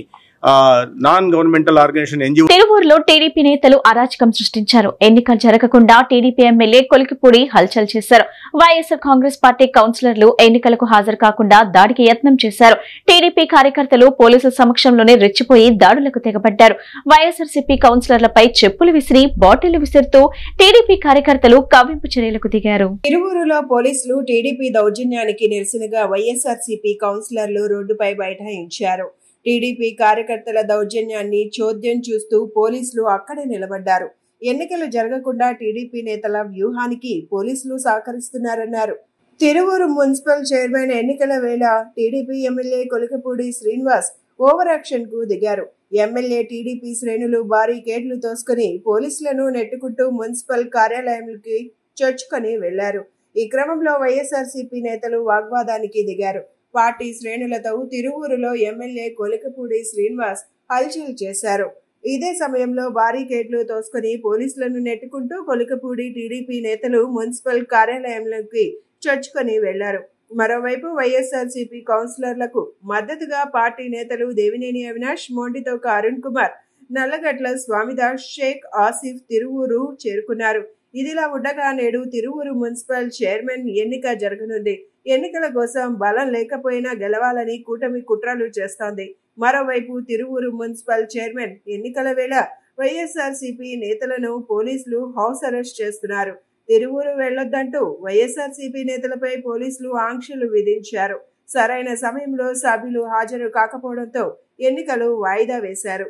నాన్ గవర్నమెంటల్ ఆర్గనైజేషన్ NGO. తిరువూరులో టీడీపీ నేతలు అరాచకం సృష్టించారు. ఎన్నికలు జరగకుండా టీడీపీ ఎమ్మెల్యే కొలికిపూడి హల్చల్ చేశారు. వైఎస్ఆర్ కాంగ్రెస్ పార్టీ కౌన్సిలర్లు ఎన్నికలకు హాజరు కాకుండా దాడికి యత్నం చేశారు. టీడీపీ కార్యకర్తలు పోలీసుల సమక్షంలోనే రెచ్చిపోయి దాడులకు తెగబడ్డారు. వైఎస్ఆర్సీపీ కౌన్సిలర్లపై చెప్పులు విసిరి, బాటిళ్లు విసురుతూ టీడీపీ కార్యకర్తలు కవ్వింపు చర్యలకు దిగారు. తిరువూరులో పోలీసులు టీడీపీ దౌర్జన్యానికి నిరసనగా వైఎస్ఆర్సీపీ కౌన్సిలర్లు రోడ్డుపై బైఠాయించారు. టీడీపీ కార్యకర్తల దౌర్జన్యాన్ని చోద్యం చూస్తూ పోలీసులు అక్కడే నిలబడ్డారు. ఎన్నికలు జరగకుండా టీడీపీ నేతల వ్యూహానికి పోలీసులు సహకరిస్తున్నారన్నారు. తిరువూరు మున్సిపల్ చైర్మన్ ఎన్నికల వేళ TDP MLA Kolikapudi Srinivas over action కు దిగారు. ఎమ్మెల్యే టీడీపీ శ్రేణులు బారికేడ్లు తోసుకుని పోలీసులను నెట్టుకుంటూ మున్సిపల్ కార్యాలయంలోకి చొచ్చుకొని వెళ్లారు. ఈ క్రమంలో వైఎస్ఆర్సీపీ నేతలు వాగ్వాదానికి దిగారు. పార్టీ శ్రేణులతో తిరువూరులో ఎమ్మెల్యే కొలికిపూడి శ్రీనివాస్ హల్చల్ చేశారు. ఇదే సమయంలో బారికేడ్లు తోసుకుని పోలీసులను నెట్టుకుంటూ కొలికిపూడి టీడీపీ నేతలు మున్సిపల్ కార్యాలయంలోకి చొచ్చుకొని వెళ్లారు. మరోవైపు వైఎస్ఆర్సీపీ కౌన్సిలర్లకు మద్దతుగా పార్టీ నేతలు దేవినేని అవినాష్, మోండితోక అరుణ్ కుమార్, నల్లగట్ల స్వామిదాస్, షేక్ ఆసిఫ్ తిరువూరు చేరుకున్నారు. ఇదిలా ఉండగా నేడు తిరువూరు మున్సిపల్ చైర్మన్ ఎన్నిక జరగనుంది. ఎన్నికల కోసం బలం లేకపోయినా గెలవాలని కూటమి కుట్రలు చేస్తోంది. మరోవైపు తిరువూరు మున్సిపల్ చైర్మన్ ఎన్నికల వేళ వైఎస్ఆర్సీపీ నేతలను పోలీసులు హౌస్ అరెస్ట్ చేస్తున్నారు. తిరువూరు వెళ్లొద్దంటూ వైఎస్ఆర్సీపీ నేతలపై పోలీసులు ఆంక్షలు విధించారు. సరైన సమయంలో సభ్యులు హాజరు కాకపోవడంతో ఎన్నికలు వాయిదా వేశారు.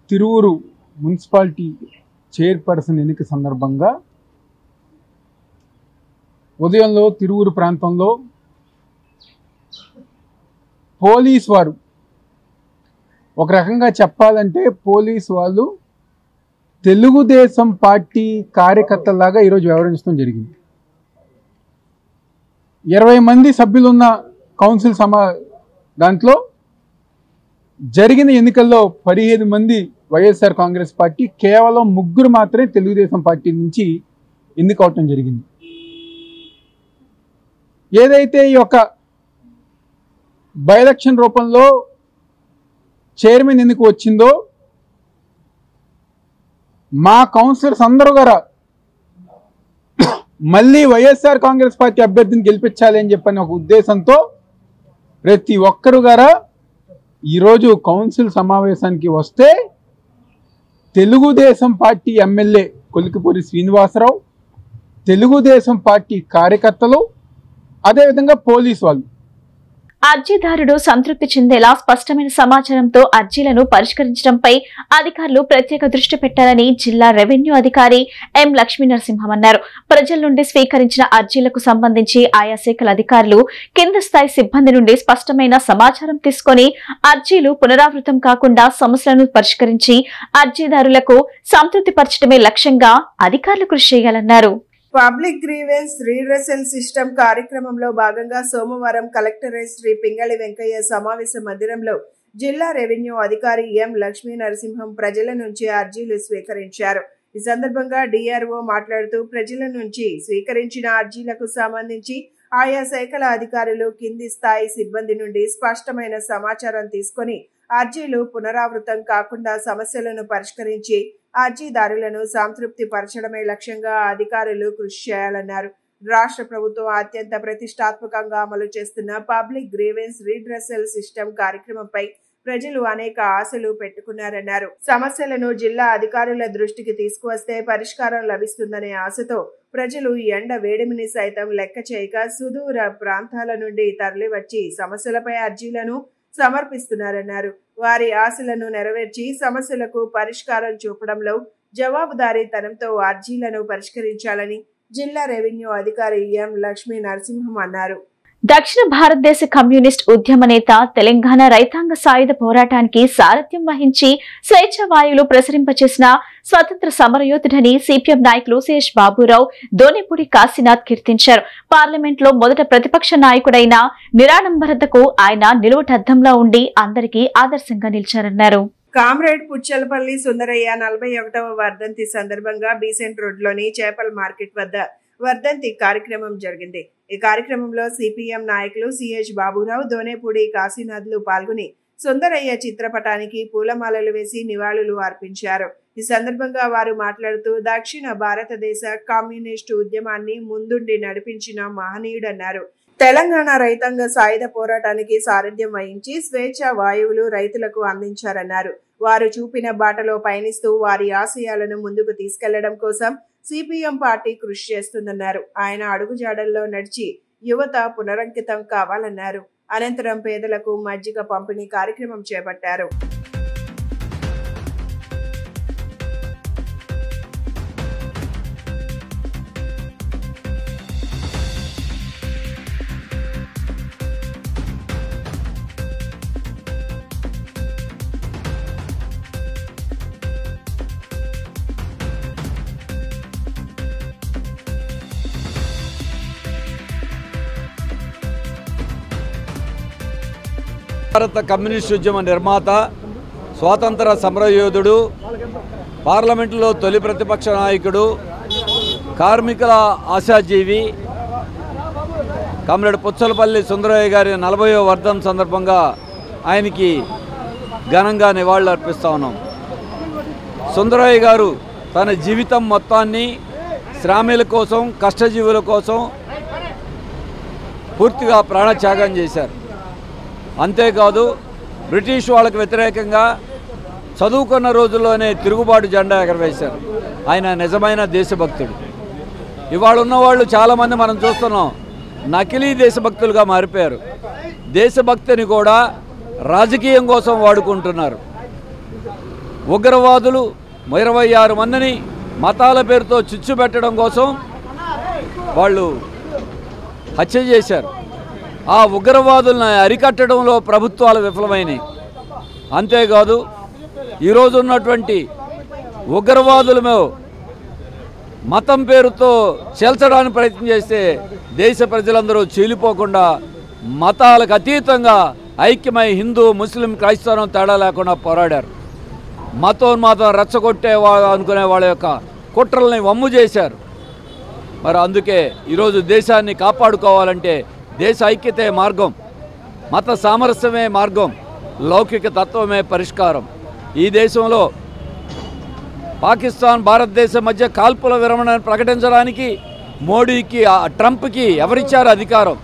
తిరువూరు మున్సిపాలిటీ చైర్పర్సన్ ఎన్నిక సందర్భంగా ఉదయంలో తిరువూరు ప్రాంతంలో పోలీస్ వారు, ఒక రకంగా చెప్పాలంటే పోలీస్ వాళ్ళు తెలుగుదేశం పార్టీ కార్యకర్తలాగా ఈరోజు వ్యవహరించడం జరిగింది. 20 మంది సభ్యులున్న కౌన్సిల్ దాంట్లో జరిగిన ఎన్నికల్లో 15 మంది వైఎస్ఆర్ కాంగ్రెస్ పార్టీ, కేవలం 3 మాత్రమే తెలుగుదేశం పార్టీ నుంచి ఎన్నికవటం జరిగింది. ఏదైతే ఈ యొక్క బై ఎలక్షన్ రూపంలో చైర్మన్ ఎన్నిక వచ్చిందో, మా కౌన్సిలర్స్ అందరూ గారా మళ్ళీ వైఎస్ఆర్ కాంగ్రెస్ పార్టీ అభ్యర్థిని గెలిపించాలి అని చెప్పని ఒక ఉద్దేశంతో ప్రతి ఒక్కరు గారా ఈరోజు కౌన్సిల్ సమావేశానికి వస్తే Telugu Desam party MLA Kolikipudi Srinivasa Rao, Telugu Desam party కార్యకర్తలు, అదేవిధంగా పోలీసు వాళ్ళు అర్జీదారుడు సంతృప్తి చెందేలా స్పష్టమైన సమాచారంతో అర్జీలను పరిష్కరించడంపై అధికారులు ప్రత్యేక దృష్టి పెట్టాలని జిల్లా రెవెన్యూ అధికారి ఎం లక్ష్మీనరసింహం అన్నారు. ప్రజల నుండి స్వీకరించిన అర్జీలకు సంబంధించి ఆయా శాఖల అధికారులు కింద స్థాయి సిబ్బంది నుండి స్పష్టమైన సమాచారం తీసుకుని అర్జీలు పునరావృతం కాకుండా సమస్యలను పరిష్కరించి అర్జీదారులకు సంతృప్తి పరచడమే లక్ష్యంగా అధికారులు కృషి చేయాలన్నారు. పబ్లిక్ గ్రీవెన్స్ రీడ్రెసల్ సిస్టమ్ కార్యక్రమంలో భాగంగా సోమవారం కలెక్టరేట్ శ్రీ పింగళి వెంకయ్య సమావేశ మందిరంలో జిల్లా రెవెన్యూ అధికారి ఎం లక్ష్మీ నరసింహం ప్రజల నుంచి అర్జీలు స్వీకరించారు. ఈ సందర్భంగా డిఆర్ఓ మాట్లాడుతూ ప్రజల నుంచి స్వీకరించిన అర్జీలకు సంబంధించి ఆయా శాఖల అధికారులు కింది స్థాయి సిబ్బంది నుండి స్పష్టమైన సమాచారం తీసుకుని అర్జీలు పునరావృతం కాకుండా సమస్యలను పరిష్కరించి అర్జీదారులను సంతృప్తి పరచడమే లక్ష్యంగా అధికారులు కృషి చేయాలన్నారు. రాష్ట్ర ప్రభుత్వం అత్యంత ప్రతిష్టాత్మకంగా అమలు చేస్తున్న పబ్లిక్ గ్రీవెన్స్ రీడ్రెసల్ సిస్టమ్ కార్యక్రమంపై ప్రజలు అనేక ఆశలు పెట్టుకున్నారన్నారు. సమస్యలను జిల్లా అధికారుల దృష్టికి తీసుకువస్తే పరిష్కారం లభిస్తుందనే ఆశతో ప్రజలు ఎండ వేడిమిని సైతం లెక్క చేయక సుదూర ప్రాంతాల నుండి తరలివచ్చి సమస్యలపై అర్జీలను సమర్పిస్తున్నారన్నారు. వారి ఆశలను నెరవేర్చి సమస్యలకు పరిష్కారం చూపడంలో జవాబుదారీతనంతో అర్జీలను పరిష్కరించాలని జిల్లా రెవెన్యూ అధికారి ఎం లక్ష్మీ నరసింహం అన్నారు. దక్షిణ భారతదేశ కమ్యూనిస్ట్ ఉద్యమ నేత, తెలంగాణ రైతాంగ సాయుధ పోరాటానికి సారథ్యం వహించి స్వేచ్ఛ వాయువులు ప్రసరింపచేసిన స్వతంత్ర సమరయోధుడని సిపిఎం నాయకులు సిహెచ్ బాబురావు, దోనేపూడి కాశీనాథ్ కీర్తించారు. పార్లమెంట్ లో మొదట ప్రతిపక్ష నాయకుడైన నిరాడంబరతకు ఆయన నిలువటద్దంలో ఉండి అందరికీ ఆదర్శంగా నిలిచారన్నారు. కామ్రేడ్ పుచ్చలపల్లి సుందరయ్య 41వ వర్ధంతి సందర్భంగా బీసెంట్ రోడ్లోని చేపల మార్కెట్ వద్ద వర్ధంతి కార్యక్రమం జరిగింది. ఈ కార్యక్రమంలో సిపిఎం నాయకులు సిహెచ్ బాబురావు, దోనేపూడి కాశీనాథ్లు పాల్గొని సుందరయ్య చిత్రపటానికి పూలమాలలు వేసి నివాళులు అర్పించారు. ఈ సందర్భంగా వారు మాట్లాడుతూ దక్షిణ భారతదేశ కమ్యూనిస్టు ఉద్యమాన్ని ముందుండి నడిపించిన మహనీయుడన్నారు. తెలంగాణ రైతాంగ సాయుధ పోరాటానికి సారథ్యం వహించి స్వేచ్ఛ వాయువులు రైతులకు అందించారన్నారు. వారు చూపిన బాటలో పయనిస్తూ వారి ఆశయాలను ముందుకు తీసుకెళ్లడం కోసం సిపిఎం పార్టీ కృషి చేస్తుందన్నారు. ఆయన అడుగుజాడల్లో నడిచి యువత పునరంకితం కావాలన్నారు. అనంతరం పేదలకు మజ్జిగ పంపిణీ కార్యక్రమం చేపట్టారు. భారత కమ్యూనిస్టు ఉద్యమ నిర్మాత, స్వాతంత్ర సమరయోధుడు, పార్లమెంటులో తొలి ప్రతిపక్ష నాయకుడు, కార్మికుల ఆశాజీవి కామ్రేడ్ పుచ్చలపల్లి సుందరయ్య గారి 40వ వర్ధంతి సందర్భంగా ఆయనకి ఘనంగా నివాళులు అర్పిస్తా ఉన్నాం. సుందరయ్య గారు తన జీవితం మొత్తాన్ని శ్రామికుల కోసం, కష్టజీవుల కోసం పూర్తిగా ప్రాణత్యాగం చేశారు. అంతేకాదు బ్రిటిష్ వాళ్ళకు వ్యతిరేకంగా చదువుకున్న రోజుల్లోనే తిరుగుబాటు జెండా ఎగరవేశారు. ఆయన నిజమైన దేశభక్తుడు. ఇవాళ ఉన్నవాళ్ళు చాలామంది మనం చూస్తున్నాం నకిలీ దేశభక్తులుగా మారిపోయారు. దేశభక్తిని కూడా రాజకీయం కోసం వాడుకుంటున్నారు. ఉగ్రవాదులు 26 మందిని మతాల పేరుతో చిచ్చు పెట్టడం కోసం వాళ్ళు హత్య చేశారు. ఆ ఉగ్రవాదులను అరికట్టడంలో ప్రభుత్వాలు విఫలమైనవి. అంతేకాదు ఈరోజు ఉన్నటువంటి ఉగ్రవాదులము మతం పేరుతో చేల్చడానికి ప్రయత్నం చేస్తే దేశ ప్రజలందరూ చీలిపోకుండా మతాలకు అతీతంగా ఐక్యమై హిందూ ముస్లిం క్రైస్తవం తేడా లేకుండా పోరాడారు. మతోన్మాదం రెచ్చగొట్టే అనుకునే వాళ్ళ యొక్క కుట్రల్ని వమ్ము చేశారు. మరి అందుకే ఈరోజు దేశాన్ని కాపాడుకోవాలంటే దేశ ఐక్యతే మార్గం, మత సామరస్యమే మార్గం, లౌకిక తత్వమే పరిష్కారం. ఈ దేశంలో పాకిస్తాన్ భారతదేశం మధ్య కాల్పుల విరమణను ప్రకటించడానికి మోడీకి ట్రంప్కి ఎవరిచ్చారు అధికారం?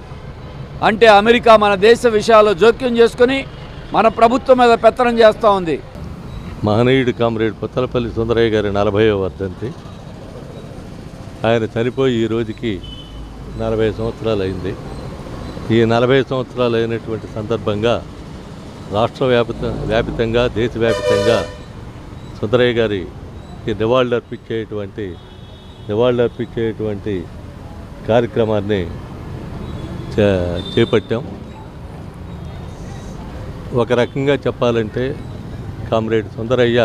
అంటే అమెరికా మన దేశ విషయాల్లో జోక్యం చేసుకుని మన ప్రభుత్వం మీద పెత్తనం చేస్తూ ఉంది. మహనీయుడు కామ్రేడ్ పుత్తలపల్లి సుందరయ్య గారి 40వ వర్ధంతి. ఆయన చనిపోయి ఈ రోజుకి 40 సంవత్సరాలు అయింది. ఈ 40 సంవత్సరాలు అయినటువంటి సందర్భంగా రాష్ట్ర వ్యాపితంగా దేశవ్యాప్తంగా సుందరయ్య గారికి నివాళులర్పించేటువంటి కార్యక్రమాన్ని చేపట్టాం. ఒక రకంగా చెప్పాలంటే కామ్రేడ్ సుందరయ్య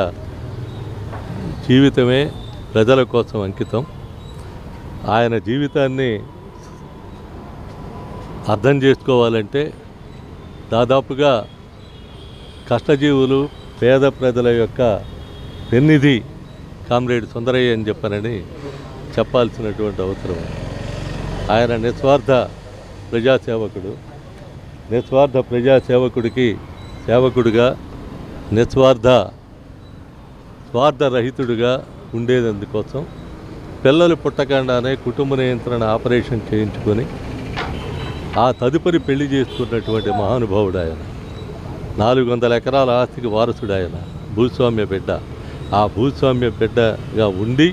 జీవితమే ప్రజల కోసం అంకితం. ఆయన జీవితాన్ని అర్థం చేసుకోవాలంటే దాదాపుగా కష్టజీవులు పేద ప్రజల యొక్క పెన్నిధి కామ్రేడ్ సుందరయ్య అని చెప్పాల్సినటువంటి అవసరం. ఆయన నిస్వార్థ ప్రజాసేవకుడికి సేవకుడిగా స్వార్థరహితుడిగా ఉండేందుకోసం పిల్లలు పుట్టకుండానే కుటుంబ నియంత్రణ ఆపరేషన్ చేయించుకొని ఆ తదుపరి పెళ్లి చేసుకున్నటువంటి మహానుభావుడు ఆయన. 400 ఎకరాల ఆస్తికి వారసుడు ఆయన, భూస్వామ్య బిడ్డ. ఆ భూస్వామ్య బిడ్డగా ఉండి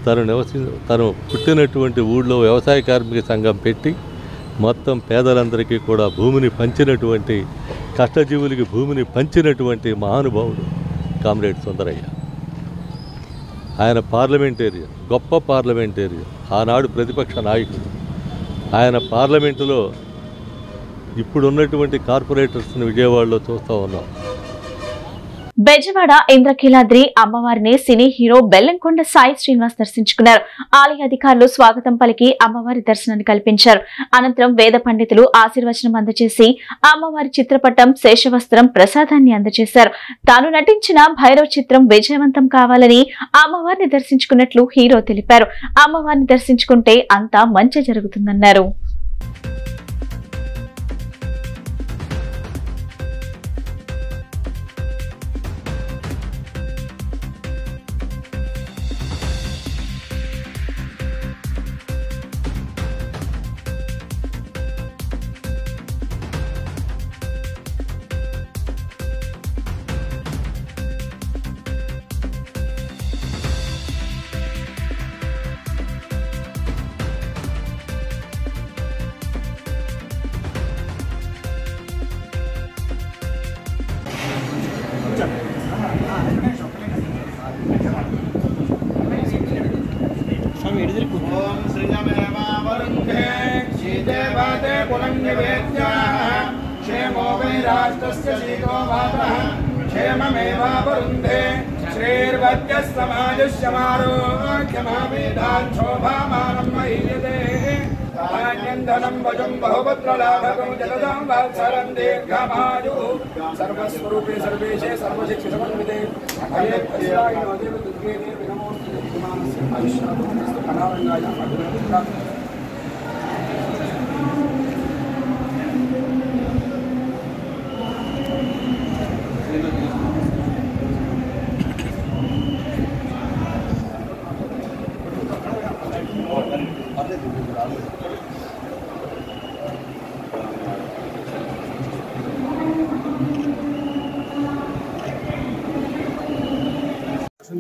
తను పుట్టినటువంటి ఊళ్ళో వ్యవసాయ కార్మిక సంఘం పెట్టి మొత్తం పేదలందరికీ కూడా భూమిని పంచినటువంటి, కష్టజీవులకి భూమిని పంచినటువంటి మహానుభావుడు కామ్రేడ్ సుందరయ్య. ఆయన పార్లమెంటేరియన్, గొప్ప పార్లమెంటేరియన్, ఆనాడు ప్రతిపక్ష నాయకుడు. ఆయన పార్లమెంటులో ఇప్పుడున్నటువంటి కార్పొరేటర్స్ని విజయవాడలో చూస్తూ ఉన్నాం. బెజవాడ ఇంద్రకీలాద్రి అమ్మవారిని సినీ హీరో బెల్లంకొండ సాయి శ్రీనివాస్ దర్శించుకున్నారు. ఆలయ అధికారులు స్వాగతం పలికి అమ్మవారి దర్శనాన్ని కల్పించారు. అనంతరం వేద పండితులు ఆశీర్వచనం అందజేసి అమ్మవారి చిత్రపటం, శేషవస్త్రం, ప్రసాదాన్ని అందజేశారు. తాను నటించిన భైరవ్ చిత్రం విజయవంతం కావాలని అమ్మవారిని దర్శించుకున్నట్లు హీరో తెలిపారు. అమ్మవారిని దర్శించుకుంటే అంతా మంచి జరుగుతుందన్నారు. सर्वस्वरूपे सर्वेशे सर्वशक्ति समन्विते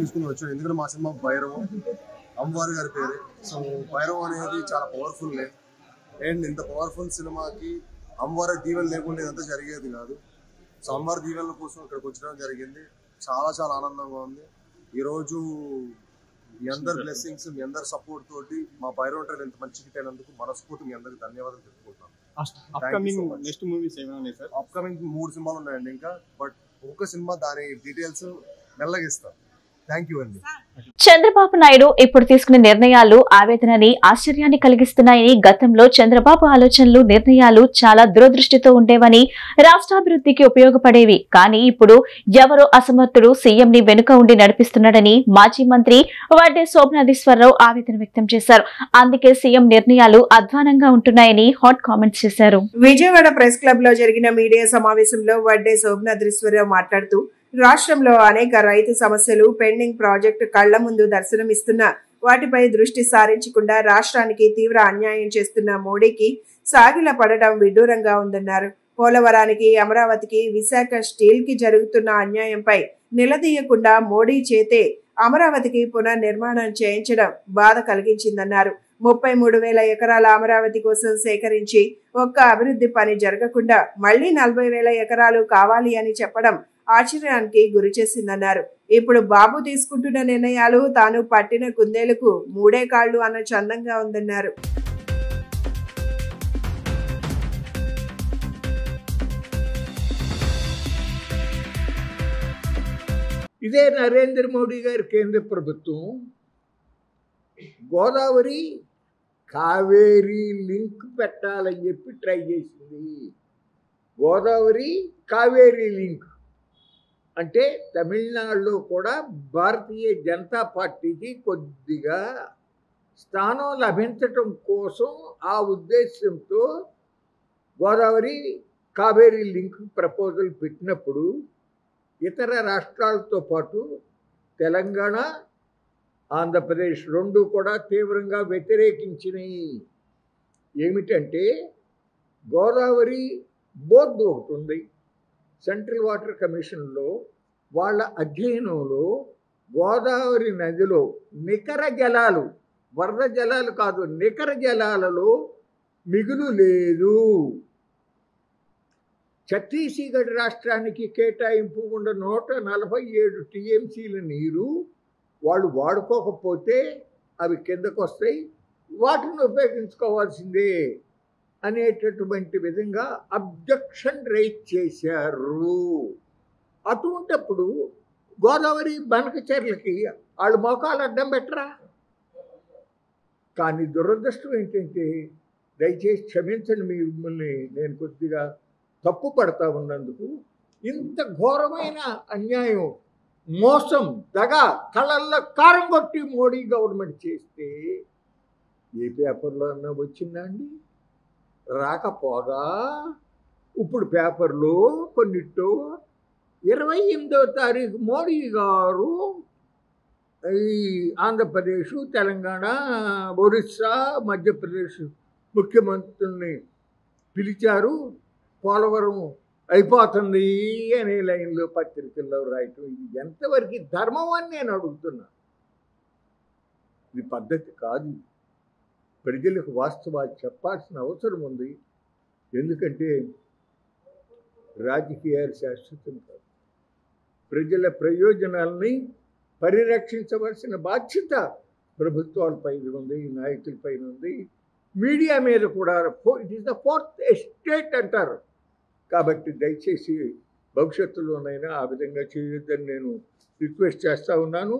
తీసుకుని వచ్చాను. ఎందుకంటే మా సినిమా భైరవం, అమ్మవారి గారి పేరే. సో భైరవం అనేది చాలా పవర్ఫుల్ నేమ్. అండ్ ఇంత పవర్ఫుల్ సినిమాకి అమ్మవారి దీవెన లేకుండా ఇదంతా జరిగేది కాదు. సో అమ్మవారి దీవెనల కోసం ఇక్కడికి వచ్చడం జరిగింది. చాలా చాలా ఆనందంగా ఉంది. ఈరోజు మీ అందరి బ్లెస్సింగ్స్, మీ అందరి సపోర్ట్ తోటి మా భైరవం ట్రైన్ ఎంత మంచి హిట్ అయినందుకు మనస్ఫూర్తి మీ అందరికి ధన్యవాదాలు చెప్పుకుంటున్నాను. అప్కమింగ్ 3 సినిమాలు ఉన్నాయండి ఇంకా. బట్ ఒక సినిమా దాని డీటెయిల్స్ మెల్లగిస్తాను. థ్యాంక్ యూ అండి. చంద్రబాబు నాయుడు ఇప్పుడు తీసుకునే నిర్ణయాలు ఆవేదనని, ఆశ్చర్యాన్ని కలిగిస్తున్నాయని, గతంలో చంద్రబాబు ఆలోచనలు, నిర్ణయాలు చాలా దూరదృష్టితో ఉండేవని, రాష్ట్రాభివృద్ధికి ఉపయోగపడేవి. కానీ ఇప్పుడు ఎవరో అసమర్థుడు సీఎంని వెనుక ఉండి నడిపిస్తున్నాడని మాజీ మంత్రి వడ్డే శోభనాధీశ్వరరావు ఆవేదన వ్యక్తం చేశారు. అందుకే సీఎం నిర్ణయాలు అధ్వానంగా ఉంటున్నాయని హాట్ కామెంట్స్ చేశారు. విజయవాడ ప్రెస్ క్లబ్ లో జరిగిన మీడియా సమావేశంలో వడ్డే శోభనాధీశ్వరరావు మాట్లాడుతూ రాష్ట్రంలో అనేక రైతు సమస్యలు, పెండింగ్ ప్రాజెక్టు కళ్ల ముందు దర్శనమిస్తున్నా వాటిపై దృష్టి సారించకుండా రాష్ట్రానికి తీవ్ర అన్యాయం చేస్తున్న మోడీకి సాగిల పడటం విడ్డూరంగా ఉందన్నారు. పోలవరానికి, అమరావతికి, విశాఖ స్టీల్ కి జరుగుతున్న అన్యాయంపై నిలదీయకుండా మోడీ చేతే అమరావతికి పునర్నిర్మాణం చేయించడం బాధ కలిగించిందన్నారు. 33,000 ఎకరాల అమరావతి కోసం సేకరించి ఒక్క అభివృద్ధి పని జరగకుండా మళ్లీ 40,000 ఎకరాలు కావాలి అని చెప్పడం ఆశ్చర్యానికి గురి చేసిందన్నారు. ఇప్పుడు బాబు తీసుకుంటున్న నిర్ణయాలు తాను పట్టిన కుందేలకు 3 కాళ్లు అన్న చందంగా ఉందన్నారు. ఇదే నరేంద్ర మోడీ గారి కేంద్ర ప్రభుత్వం గోదావరి కావేరీ లింక్ పెట్టాలని చెప్పి ట్రై చేసింది. గోదావరి కావేరీ లింక్ అంటే తమిళనాడులో కూడా భారతీయ జనతా పార్టీకి కొద్దిగా స్థానం లభించటం కోసం ఆ ఉద్దేశంతో గోదావరి కావేరీ లింక్ ప్రపోజల్ పెట్టినప్పుడు ఇతర రాష్ట్రాలతో పాటు తెలంగాణ, ఆంధ్రప్రదేశ్ రెండు కూడా తీవ్రంగా వ్యతిరేకించినాయి. ఏమిటంటే గోదావరి బోర్డు ఒకటి ఉంది సెంట్రల్ వాటర్ కమిషన్లో, వాళ్ళ అధ్యయనంలో గోదావరి నదిలో నికర జలాలు, వరద జలాలు కాదు, నికర జలాలలో మిగులు లేదు. ఛత్తీస్గఢ్ రాష్ట్రానికి కేటాయింపు ఉన్న 147 టీఎంసీల నీరు వాళ్ళు వాడుకోకపోతే అవి కిందకు వస్తాయి, వాటిని ఉపయోగించుకోవాల్సిందే అనేటటువంటి విధంగా అబ్జెక్షన్ రైజ్ చేశారు. అటువంటప్పుడు గోదావరి బనకచెర్లకి వాళ్ళు మోకాలు అడ్డం పెట్టరా? కానీ దురదృష్టం ఏంటంటే, దయచేసి క్షమించండి మిమ్మల్ని నేను కొద్దిగా తప్పు పడతా ఉన్నందుకు, ఇంత ఘోరమైన అన్యాయం, మోసం, దగ కళ్ళల్లో కారం కొట్టి మోడీ గవర్నమెంట్ చేస్తే ఏ పేపర్లో అన్నా వచ్చిందా అండి? రాకపోగా ఇప్పుడు పేపర్లో కొన్నిట్లో 28వ తారీఖు మోడీ గారు ఈ ఆంధ్రప్రదేశ్, తెలంగాణ, ఒరిస్సా, మధ్యప్రదేశ్ ముఖ్యమంత్రుల్ని పిలిచారు, పోలవరం అయిపోతుంది అనే లైన్లో పత్రికల్లో రాయటం, ఇది ఎంతవరకు ధర్మం అని నేను అడుగుతున్నా. ఇది పద్ధతి కాదు. ప్రజలకు వాస్తవాలు చెప్పాల్సిన అవసరం ఉంది. ఎందుకంటే రాజకీయాలు శాశ్వతం కాదు. ప్రజల ప్రయోజనాలని పరిరక్షించవలసిన బాధ్యత ప్రభుత్వాలపై ఉంది, నాయకులపై ఉంది, మీడియా మీద కూడా. It is the 4th estate అంటారు. కాబట్టి దయచేసి భవిష్యత్తులోనైనా ఆ విధంగా చేయొద్దని నేను రిక్వెస్ట్ చేస్తా ఉన్నాను.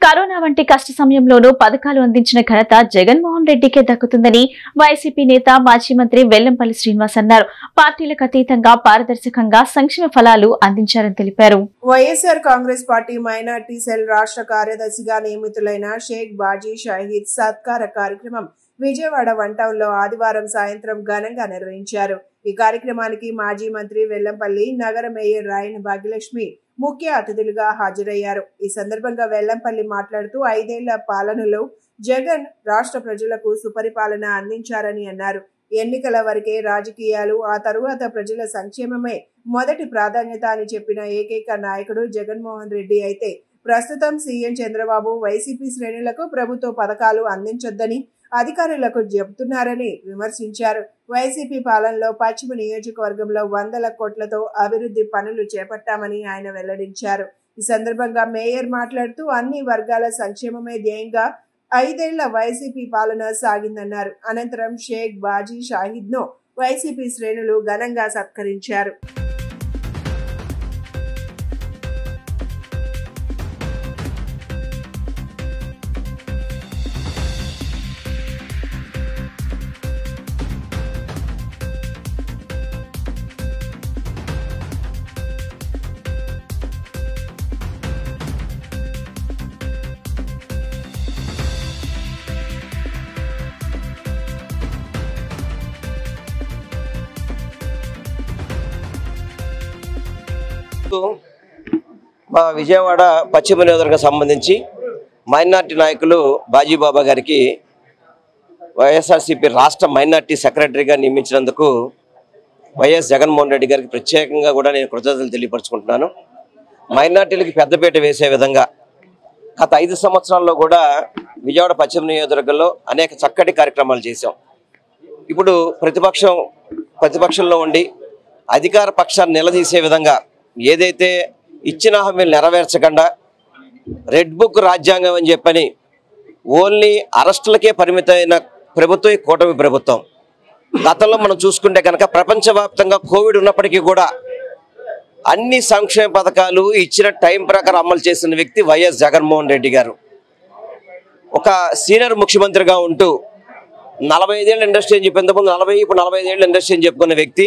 కరోనా వంటి కష్ట సమయంలోనూ పథకాలు అందించిన ఘనత జగన్మోహన్ రెడ్డికే దక్కుతుందని వైసీపీ నేత, మాజీ మంత్రి వెల్లంపల్లి శ్రీనివాస్ అన్నారు. పార్టీలకు అతీతంగా పారదర్శకంగా సంక్షేమ ఫలాలు అందించారని తెలిపారు. YSR Congress party minority cell రాష్ట్ర కార్యదర్శిగా నియమితులైన షేక్ బాజీ షాహీద్ సత్కార కార్యక్రమం విజయవాడ వన్ టౌన్ లో ఆదివారం సాయంత్రం ఘనంగా నిర్వహించారు. ఈ కార్యక్రమానికి మాజీ మంత్రి వెల్లంపల్లి, నగర మేయర్ రాయన భాగ్యలక్ష్మి ముఖ్య అతిథులుగా హాజరయ్యారు. ఈ సందర్భంగా వెల్లంపల్లి మాట్లాడుతూ 5 ఏళ్ల పాలనలో జగన్ రాష్ట్ర ప్రజలకు సుపరిపాలన అందించారని అన్నారు. ఎన్నికల వరకే రాజకీయాలు, ఆ తరువాత ప్రజల సంక్షేమమే మొదటి ప్రాధాన్యత అని చెప్పిన ఏకైక నాయకుడు జగన్మోహన్ రెడ్డి అయితే, ప్రస్తుతం సీఎం చంద్రబాబు వైసీపీ శ్రేణులకు ప్రభుత్వ పథకాలు అందించొద్దని అధికారులకు చెబుతున్నారని విమర్శించారు. వైసీపీ పాలనలో పశ్చిమ నియోజకవర్గంలో 100 కోట్లతో అభివృద్ధి పనులు చేపట్టామని ఆయన వెల్లడించారు. ఈ సందర్భంగా మేయర్ మాట్లాడుతూ అన్ని వర్గాల సంక్షేమమే ధ్యేయంగా 5 ఏళ్ల వైసీపీ పాలన సాగిందన్నారు. అనంతరం షేక్ బాజీ షాహీద్ ను వైసీపీ శ్రేణులు ఘనంగా సత్కరించారు. మా విజయవాడ పశ్చిమ నియోజకవర్గం సంబంధించి మైనార్టీ నాయకులు బాజీబాబా గారికి వైఎస్ఆర్సీపీ రాష్ట్ర మైనార్టీ సెక్రటరీగా నియమించినందుకు వైఎస్ జగన్మోహన్ రెడ్డి గారికి ప్రత్యేకంగా కూడా నేను కృతజ్ఞతలు తెలియపరుచుకుంటున్నాను. మైనార్టీలకి పెద్దపీట వేసే విధంగా గత 5 సంవత్సరాల్లో కూడా విజయవాడ పశ్చిమ నియోజకవర్గంలో అనేక చక్కటి కార్యక్రమాలు చేశాం. ఇప్పుడు ప్రతిపక్షంలో ఉండి అధికార పక్షాన్ని నిలదీసే విధంగా ఏదైతే ఇచ్చిన హామీలు నెరవేర్చకుండా రెడ్ బుక్ రాజ్యాంగం అని చెప్పని ఓన్లీ అరెస్టులకే పరిమితమైన ప్రభుత్వం ఈ కూటమి ప్రభుత్వం. గతంలో మనం చూసుకుంటే కనుక ప్రపంచవ్యాప్తంగా కోవిడ్ ఉన్నప్పటికీ కూడా అన్ని సంక్షేమ పథకాలు ఇచ్చిన టైం ప్రకారం అమలు చేసిన వ్యక్తి వైఎస్ జగన్మోహన్ రెడ్డి గారు. ఒక సీనియర్ ముఖ్యమంత్రిగా ఉంటూ 45 ఏళ్ళ ఇండస్ట్రీ అని చెప్పి ఇంతకుముందు 45 ఏళ్ళ ఇండస్ట్రీ అని చెప్పుకున్న వ్యక్తి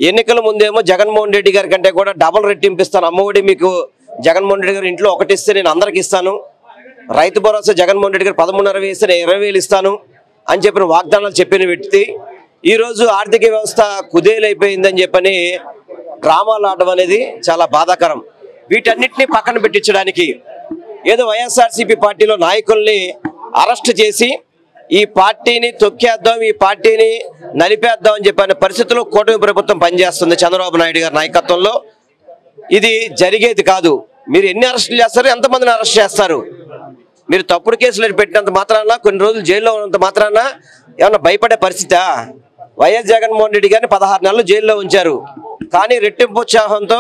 ఎన్నికల ముందేమో జగన్మోహన్ రెడ్డి గారి కంటే కూడా డబుల్ రెట్టింపిస్తాను, అమ్మఒడి మీకు జగన్మోహన్ రెడ్డి గారు ఇంట్లో ఒకటి ఇస్తే నేను అందరికి ఇస్తాను, రైతు భరోసా జగన్మోహన్ రెడ్డి గారు 13,500 ఇస్తే నేను 20,000 ఇస్తాను అని చెప్పిన వాగ్దానాలు చెప్పిన వ్యక్తి ఈరోజు ఆర్థిక వ్యవస్థ కుదేలైపోయిందని చెప్పని డ్రామాలు ఆడడం అనేది చాలా బాధాకరం. వీటన్నిటిని పక్కన పెట్టించడానికి ఏదో వైఎస్ఆర్సీపీ పార్టీలో నాయకుల్ని అరెస్ట్ చేసి ఈ పార్టీని తొక్కేద్దాం, ఈ పార్టీని నలిపేద్దాం అని చెప్పిన పరిస్థితుల్లో కూటమి ప్రభుత్వం పనిచేస్తుంది చంద్రబాబు నాయుడు గారి నాయకత్వంలో. ఇది జరిగేది కాదు. మీరు ఎన్ని అరెస్టులు చేస్తారు, ఎంతమందిని అరెస్ట్ చేస్తారు? మీరు తప్పుడు కేసులు పెట్టినంత మాత్రాన, కొన్ని రోజులు జైల్లో ఉన్నంత మాత్రాన ఏమన్నా భయపడే పరిస్థితా? వైఎస్ జగన్మోహన్ రెడ్డి గారిని 16 నెలలు జైల్లో ఉంచారు. కానీ రెట్టింపు ఉత్సాహంతో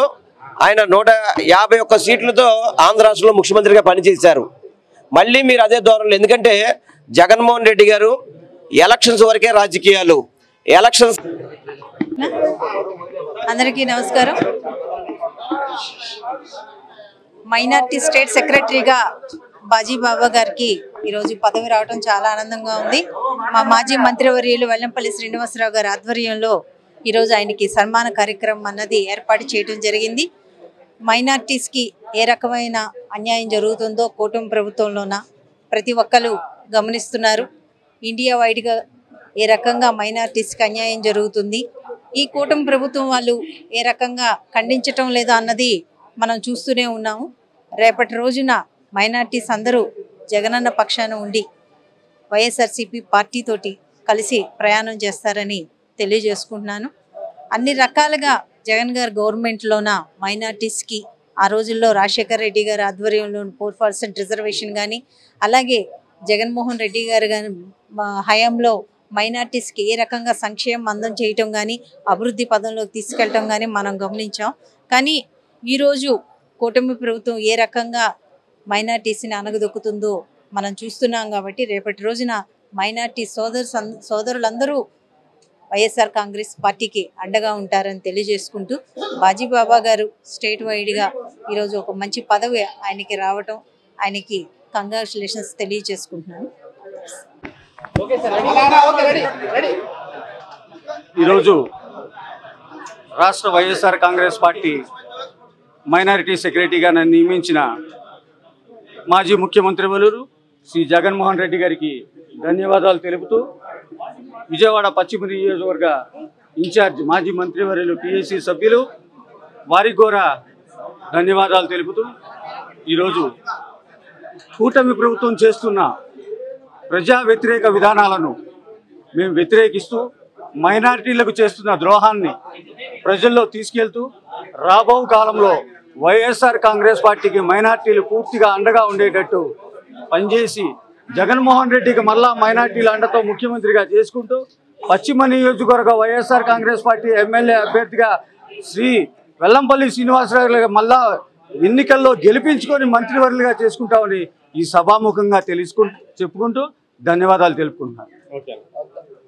ఆయన 151 సీట్లతో ఆంధ్ర రాష్ట్రంలో ముఖ్యమంత్రిగా పనిచేశారు. మళ్ళీ మీరు అదే ధోరణిలో, ఎందుకంటే జగన్మోహన్ రెడ్డి గారు ఎలక్షన్స్ వరకే రాజకీయాలు. ఎలక్షన్స్ అందరికీ నమస్కారం. మైనార్టీ స్టేట్ సెక్రటరీగా బాజీబాబా గారికి ఈరోజు పదవి రావడం చాలా ఆనందంగా ఉంది. మా మాజీ మంత్రివర్యులు వెల్లంపల్లి శ్రీనివాసరావు గారి ఆధ్వర్యంలో ఈరోజు ఆయనకి సన్మాన కార్యక్రమం అన్నది ఏర్పాటు చేయడం జరిగింది. మైనార్టీస్కి ఏ రకమైన అన్యాయం జరుగుతుందో కూటమి ప్రభుత్వంలోన ప్రతి ఒక్కరు గమనిస్తున్నారు. ఇండియా వైడ్గా ఏ రకంగా మైనార్టీస్కి అన్యాయం జరుగుతుంది, ఈ కూటమి ప్రభుత్వం వాళ్ళు ఏ రకంగా ఖండించటం లేదా అన్నది మనం చూస్తూనే ఉన్నాము. రేపటి రోజున మైనార్టీస్ అందరూ జగనన్న పక్షాన ఉండి వైఎస్ఆర్సీపీ పార్టీతోటి కలిసి ప్రయాణం చేస్తారని తెలియజేసుకుంటున్నాను. అన్ని రకాలుగా జగన్ గారి గవర్నమెంట్లోన మైనార్టీస్కి ఆ రోజుల్లో రాజశేఖర్ రెడ్డి గారి ఆధ్వర్యంలో 4% రిజర్వేషన్ కానీ, అలాగే జగన్మోహన్ రెడ్డి గారు కానీ హయాంలో మైనార్టీస్కి ఏ రకంగా సంక్షేమం అందం చేయటం కానీ, అభివృద్ధి పదంలోకి తీసుకెళ్ళటం కానీ మనం గమనించాం. కానీ ఈరోజు కూటమి ప్రభుత్వం ఏ రకంగా మైనార్టీస్ని అనగదొక్కుతుందో మనం చూస్తున్నాం. కాబట్టి రేపటి రోజున మైనార్టీ సోదరులందరూ వైఎస్ఆర్ కాంగ్రెస్ పార్టీకి అండగా ఉంటారని తెలియజేసుకుంటూ, బాజీబాబా గారు స్టేట్ వైడ్గా ఈరోజు ఒక మంచి పదవి ఆయనకి రావటం, ఆయనకి కంగ్రాచులేషన్స్ తెలియజేసుకుంటున్నాను. ఈరోజు రాష్ట్ర వైఎస్ఆర్ కాంగ్రెస్ పార్టీ మైనారిటీ సెక్రటరీగా నన్ను నియమించిన మాజీ ముఖ్యమంత్రి వర్యులు శ్రీ జగన్మోహన్ రెడ్డి గారికి ధన్యవాదాలు తెలుపుతూ, విజయవాడ పశ్చిమ నియోజకవర్గ ఇన్ఛార్జ్ మాజీ మంత్రివర్యులు పిఎస్సి సభ్యులు వారికి కూడా ధన్యవాదాలు తెలుపుతూ, ఈరోజు కూటమి ప్రభుత్వం చేస్తున్న ప్రజా వ్యతిరేక విధానాలను మేము వ్యతిరేకిస్తూ మైనారిటీలకు చేస్తున్న ద్రోహాన్ని ప్రజల్లో తీసుకెళ్తూ రాబో కాలంలో వైఎస్ఆర్ కాంగ్రెస్ పార్టీకి మైనారిటీలు పూర్తిగా అండగా ఉండేటట్టు పనిచేసి జగన్మోహన్ రెడ్డికి మళ్ళా మైనారిటీల అండతో ముఖ్యమంత్రిగా చేసుకుంటూ పశ్చిమ నియోజకవర్గ వైఎస్ఆర్ కాంగ్రెస్ పార్టీ ఎమ్మెల్యే అభ్యర్థిగా శ్రీ వెల్లంపల్లి శ్రీనివాసరావు మళ్ళా ఎన్నికల్లో గెలిపించుకొని మంత్రివర్యులుగా చేసుకుంటామని ఈ సభాముఖంగా చెప్పుకుంటూ ధన్యవాదాలు తెలుపుకుంటున్నాను.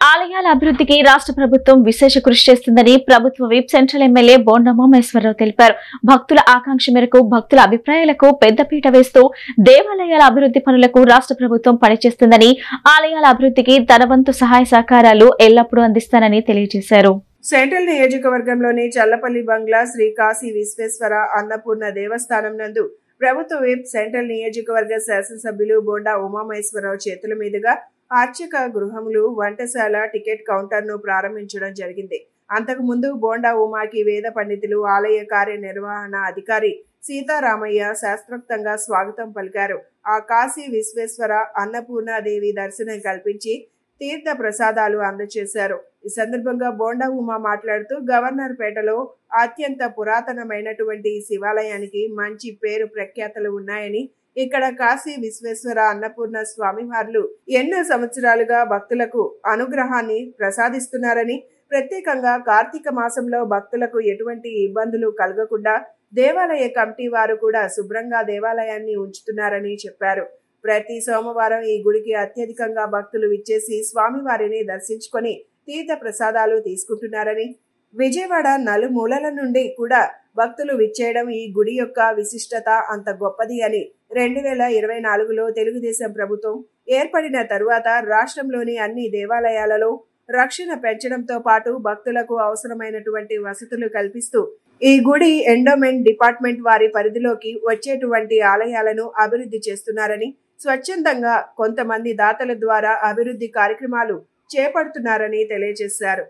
ఆలయాల అభివృద్ధికి రాష్ట్ర ప్రభుత్వం విశేష కృషి చేస్తుందని ప్రభుత్వ whip central MLA Bonda Umamaheswara Rao తెలిపారు. భక్తుల ఆకాంక్ష మేరకు భక్తుల అభిప్రాయాలకు పెద్దపీట వేస్తూ దేవాలయాల అభివృద్ధి పనులకు రాష్ట్ర ప్రభుత్వం పనిచేస్తుందని, ఆలయాల అభివృద్ధికి తన వంతు సహాయ సహకారాలు ఎల్లప్పుడూ అందిస్తానని తెలియజేశారు. సెంట్రల్ నియోజకవర్గంలోని చల్లపల్లి బంగ్లా శ్రీ కాశీ విశ్వేశ్వర అన్నపూర్ణ దేవస్థానం నందు ప్రభుత్వ విప్ సెంట్రల్ నియోజకవర్గ శాసనసభ్యులు బోండా ఉమామహేశ్వరరావు చేతుల మీదుగా అర్చక గృహములు, వంటశాల, టికెట్ కౌంటర్ ను ప్రారంభించడం జరిగింది. అంతకుముందు బోండా ఉమాకి వేద పండితులు, ఆలయ కార్యనిర్వహణ అధికారి సీతారామయ్య శాస్త్రోక్తంగా స్వాగతం పలికారు. ఆ కాశీ విశ్వేశ్వర అన్నపూర్ణాదేవి దర్శనం కల్పించి తీర్థ ప్రసాదాలు అందజేశారు. ఈ సందర్భంగా బోండా ఉమా మాట్లాడుతూ గవర్నర్ పేటలో అత్యంత పురాతనమైనటువంటి ఈ శివాలయానికి మంచి పేరు ప్రఖ్యాతలు ఉన్నాయని, ఇక్కడ కాశీ విశ్వేశ్వర అన్నపూర్ణ స్వామివార్లు ఎన్నో సంవత్సరాలుగా భక్తులకు అనుగ్రహాన్ని ప్రసాదిస్తున్నారని, ప్రత్యేకంగా కార్తీక మాసంలో భక్తులకు ఎటువంటి ఇబ్బందులు కలగకుండా దేవాలయ కమిటీ వారు కూడా శుభ్రంగా దేవాలయాన్ని ఉంచుతున్నారని చెప్పారు. ప్రతి సోమవారం ఈ గుడికి అత్యధికంగా భక్తులు విచ్చేసి స్వామివారిని దర్శించుకొని తీర్థ ప్రసాదాలు తీసుకుంటున్నారని, విజయవాడ నలుమూలల నుండి కూడా భక్తులు విచ్చేయడం ఈ గుడి యొక్క విశిష్టత అంత గొప్పది అని 2024లో తెలుగుదేశం ప్రభుత్వం ఏర్పడిన తరువాత రాష్ట్రంలోని అన్ని దేవాలయాలలో రక్షణ పెంచడంతో పాటు భక్తులకు అవసరమైనటువంటి వసతులు కల్పిస్తూ ఈ గుడి ఎండోమెంట్ డిపార్ట్మెంట్ వారి పరిధిలోకి వచ్చేటువంటి ఆలయాలను అభివృద్ధి చేస్తున్నారని, స్వచ్ఛందంగా కొంతమంది దాతల ద్వారా అభివృద్ధి కార్యక్రమాలు చేపడుతున్నారని తెలియజేశారు.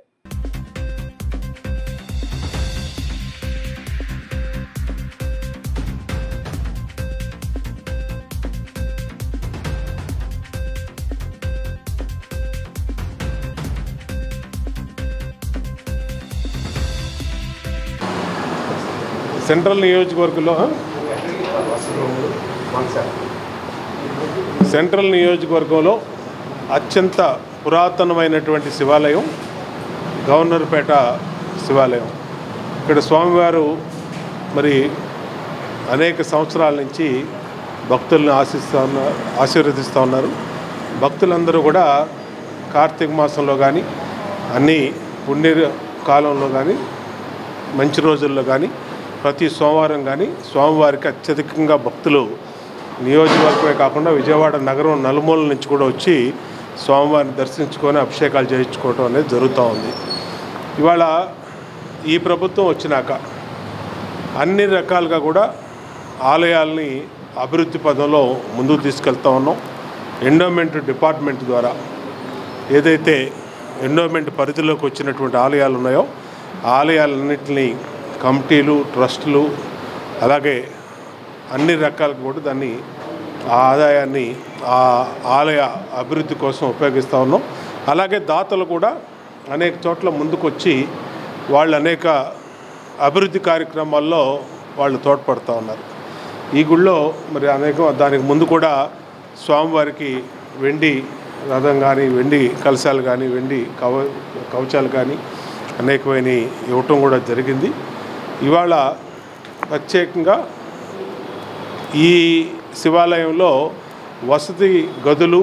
సెంట్రల్ నియోజకవర్గంలో అత్యంత పురాతనమైనటువంటి శివాలయం గవర్నర్పేట శివాలయం. ఇక్కడ స్వామివారు మరి అనేక సంవత్సరాల నుంచి భక్తులను ఆశీర్వదిస్తూ ఉన్నారు. భక్తులందరూ కూడా కార్తీక మాసంలో కానీ, అన్ని పుణ్య కాలంలో కానీ, మంచి రోజుల్లో కానీ, ప్రతి సోమవారం కానీ స్వామివారికి అత్యధికంగా భక్తులు నియోజకవర్గమే కాకుండా విజయవాడ నగరం నలుమూలల నుంచి కూడా వచ్చి స్వామివారిని దర్శించుకొని అభిషేకాలు చేయించుకోవడం అనేది జరుగుతూ ఉంది. ఇవాళ ఈ ప్రభుత్వం వచ్చినాక అన్ని రకాలుగా కూడా ఆలయాల్ని అభివృద్ధి పదంలో ముందుకు తీసుకెళ్తా ఉన్నాం. ఎండోమెంట్ డిపార్ట్మెంట్ ద్వారా ఏదైతే ఎండోమెంట్ పరిధిలోకి వచ్చినటువంటి ఆలయాలు ఉన్నాయో ఆ ఆలయాలన్నింటినీ కమిటీలు, ట్రస్టులు, అలాగే అన్ని రకాలుగా కూడా దాన్ని ఆ ఆదాయాన్ని ఆ ఆలయ అభివృద్ధి కోసం ఉపయోగిస్తూ ఉన్నాం. అలాగే దాతలు కూడా అనేక చోట్ల ముందుకొచ్చి వాళ్ళు అనేక అభివృద్ధి కార్యక్రమాల్లో వాళ్ళు తోడ్పడుతూ ఉన్నారు. ఈ గుళ్ళో మరి దానికి ముందు కూడా స్వామివారికి వెండి రథం కానీ, వెండి కలశాలు కానీ, వెండి కవచాలు కానీ అనేకమైన ఇవ్వటం కూడా జరిగింది. ఇవాళ ప్రత్యేకంగా ఈ శివాలయంలో వసతి గదులు,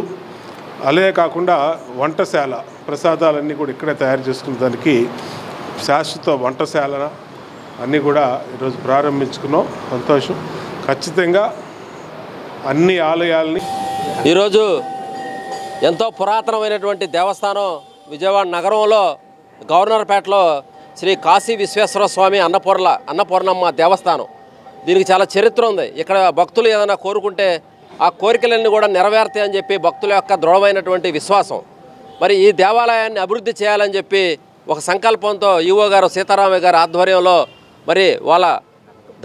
అలాగే కాకుండా వంటశాల, ప్రసాదాలన్నీ కూడా ఇక్కడే తయారు చేసుకున్న దానికి శాశ్వత వంటశాల అన్నీ కూడా ఈరోజు ప్రారంభించుకున్నాం. సంతోషం. ఖచ్చితంగా అన్ని ఆలయాల్ని ఈరోజు ఎంతో పురాతనమైనటువంటి దేవస్థానం విజయవాడ నగరంలో గవర్నర్పేటలో శ్రీ కాశీ విశ్వేశ్వర స్వామి అన్నపూర్ణమ్మ దేవస్థానం. దీనికి చాలా చరిత్ర ఉంది. ఇక్కడ భక్తులు ఏదైనా కోరుకుంటే ఆ కోరికలన్నీ కూడా నెరవేరుతాయని చెప్పి భక్తుల యొక్క దృఢమైనటువంటి విశ్వాసం. మరి ఈ దేవాలయాన్ని అభివృద్ధి చేయాలని చెప్పి ఒక సంకల్పంతో ఈవో గారు సీతారామయ్య గారి ఆధ్వర్యంలో మరి వాళ్ళ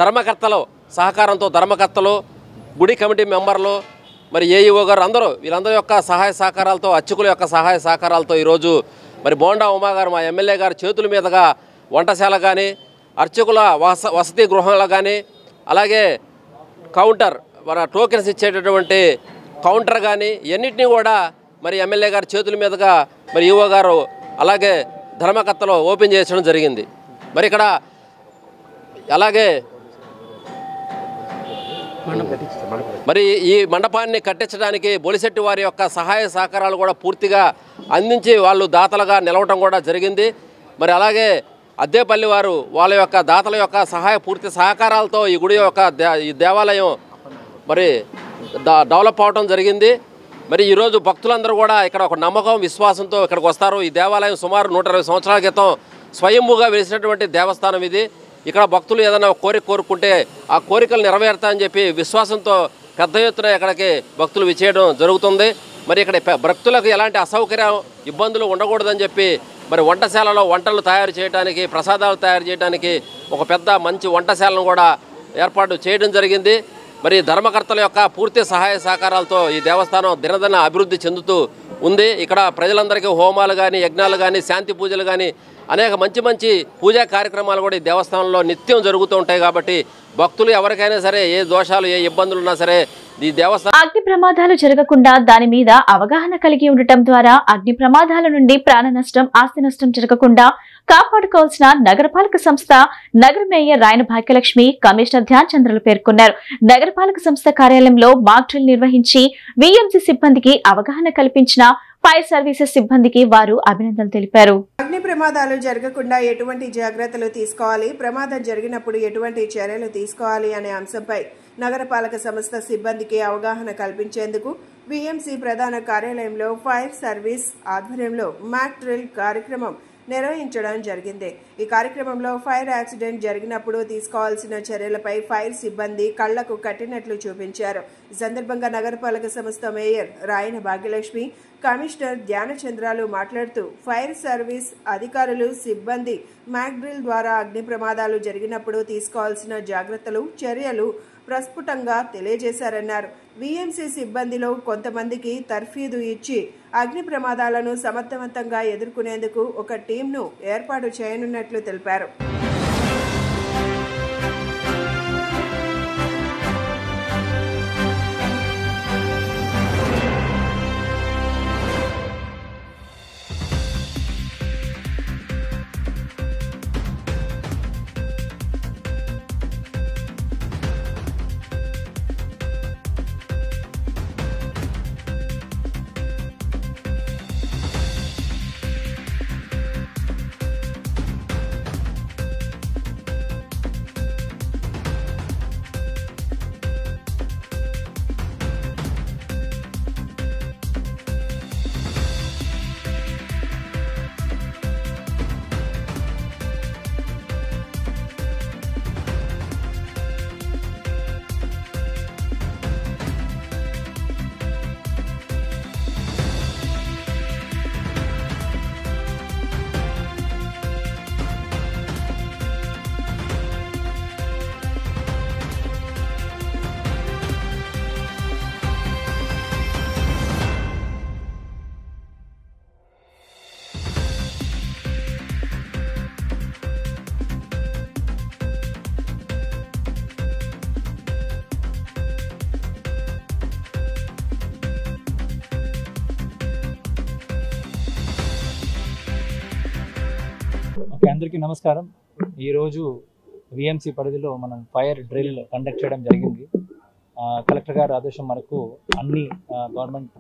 ధర్మకర్తలు సహకారంతో, ధర్మకర్తలు, గుడి కమిటీ మెంబర్లు, మరి ఏఈఓ గారు అందరూ వీళ్ళందరి యొక్క సహాయ సహకారాలతో, అర్చకుల యొక్క సహాయ సహకారాలతో ఈరోజు మరి బోండా ఉమా గారు మా ఎమ్మెల్యే గారి చేతుల మీదుగా వంటశాల కానీ, అర్చకుల వసతి గృహాలు కానీ, అలాగే కౌంటర్ మన టోకెన్స్ ఇచ్చేటటువంటి కౌంటర్ కానీ ఇవన్నింటినీ కూడా మరి ఎమ్మెల్యే గారి చేతుల మీదుగా మరి ఈవో గారు అలాగే ధర్మకర్తలు ఓపెన్ చేసడం జరిగింది. మరి ఇక్కడ అలాగే మరి ఈ మండపాన్ని కట్టించడానికి బొలిశెట్టి వారి యొక్క సహాయ సహకారాలు కూడా పూర్తిగా అందించి వాళ్ళు దాతలుగా నిలవటం కూడా జరిగింది. మరి అలాగే అద్దేపల్లి వారు వాళ్ళ యొక్క దాతల యొక్క పూర్తి సహకారాలతో ఈ గుడి యొక్క ఈ దేవాలయం మరి డెవలప్ అవడం జరిగింది. మరి ఈరోజు భక్తులందరూ కూడా ఇక్కడ ఒక నమ్మకం, విశ్వాసంతో ఇక్కడికి వస్తారు. ఈ దేవాలయం సుమారు 120 సంవత్సరాల క్రితం స్వయంభూగా వెలిసినటువంటి దేవస్థానం ఇది. ఇక్కడ భక్తులు ఏదైనా కోరుకుంటే ఆ కోరికలు నెరవేరుతాయని చెప్పి విశ్వాసంతో పెద్ద ఎత్తున ఇక్కడికి భక్తులు విచ్చేయడం జరుగుతుంది. మరి ఇక్కడ భక్తులకు ఎలాంటి అసౌకర్యం ఇబ్బందులు ఉండకూడదని చెప్పి మరి వంటశాలలో వంటలు తయారు చేయడానికి, ప్రసాదాలు తయారు చేయడానికి ఒక పెద్ద మంచి వంటశాలను కూడా ఏర్పాటు చేయడం జరిగింది. మరి ధర్మకర్తల యొక్క పూర్తి సహాయ సహకారాలతో ఈ దేవస్థానం దినదిన అభివృద్ధి చెందుతూ ఉంది. ఇక్కడ ప్రజలందరికీ హోమాలు కానీ, యజ్ఞాలు కానీ, శాంతి పూజలు కానీ అనేక మంచి మంచి పూజా కార్యక్రమాలు కూడా ఈ దేవస్థానంలో నిత్యం జరుగుతూ ఉంటాయి. కాబట్టి భక్తులు ఎవరికైనా సరే ఏ దోషాలు, ఏ ఇబ్బందులు ఉన్నా సరే ఈ దేవస్థానం అగ్ని ప్రమాదాలు జరగకుండా దాని మీద అవగాహన కలిగి ఉండటం ద్వారా అగ్ని ప్రమాదాల నుండి ప్రాణ నష్టం, ఆస్తి నష్టం జరగకుండా కాపాడుకోవాల్సిన నగరపాలక సంస్థ నగర మేయర్ రాయన భాగ్యలక్ష్మి, కమిషనర్ ధ్యాన్ చంద్రలు పేర్కొన్నారు. నగరపాలక సంస్థ కార్యాలయంలో మాక్ డ్రిల్ నిర్వహించి వీఎంసీ సిబ్బందికి అవగాహన కల్పించిన ఫైర్ సర్వీసెస్ సిబ్బందికి వారు అభినందనలు తెలిపారు. అగ్ని ప్రమాదాలు జరగకుండా ఎటువంటి జాగ్రత్తలు తీసుకోవాలి, ప్రమాదం జరిగినప్పుడు ఎటువంటి చర్యలు తీసుకోవాలి అనే అంశంపై నగరపాలక సంస్థ సిబ్బందికి అవగాహన కల్పించేందుకు వీఎంసీ ప్రధాన కార్యాలయంలో ఫైర్ సర్వీస్ ఆధ్వర్యంలో మాక్ డ్రిల్ కార్యక్రమం నిర్వహించడం జరిగింది. ఈ కార్యక్రమంలో ఫైర్ యాక్సిడెంట్ జరిగినప్పుడు తీసుకోవాల్సిన చర్యలపై ఫైర్ సిబ్బంది కళ్లకు కట్టినట్లు చూపించారు. ఈ సందర్భంగా నగరపాలక సంస్థ మేయర్ రాయన భాగ్యలక్ష్మి, కమిషనర్ ధ్యానచంద్రాలు మాట్లాడుతూ ఫైర్ సర్వీస్ అధికారులు, సిబ్బంది మాక్ డ్రిల్ ద్వారా అగ్ని ప్రమాదాలు జరిగినప్పుడు తీసుకోవాల్సిన జాగ్రత్తలు, చర్యలు ప్రస్ఫుటంగా తెలియజేశారన్నారు. వీఎంసీ సిబ్బందిలో కొంతమందికి తర్ఫీదు ఇచ్చి అగ్ని ప్రమాదాలను సమర్థవంతంగా ఎదుర్కొనేందుకు ఒక టీంను ఏర్పాటు చేయనున్నట్లు తెలిపారు. అందరికీ నమస్కారం. ఈరోజు విఎంసి పరిధిలో మనం ఫైర్ డ్రిల్ కండక్ట్ చేయడం జరిగింది. కలెక్టర్ గారి ఆదేశం మనకు అన్ని గవర్నమెంట్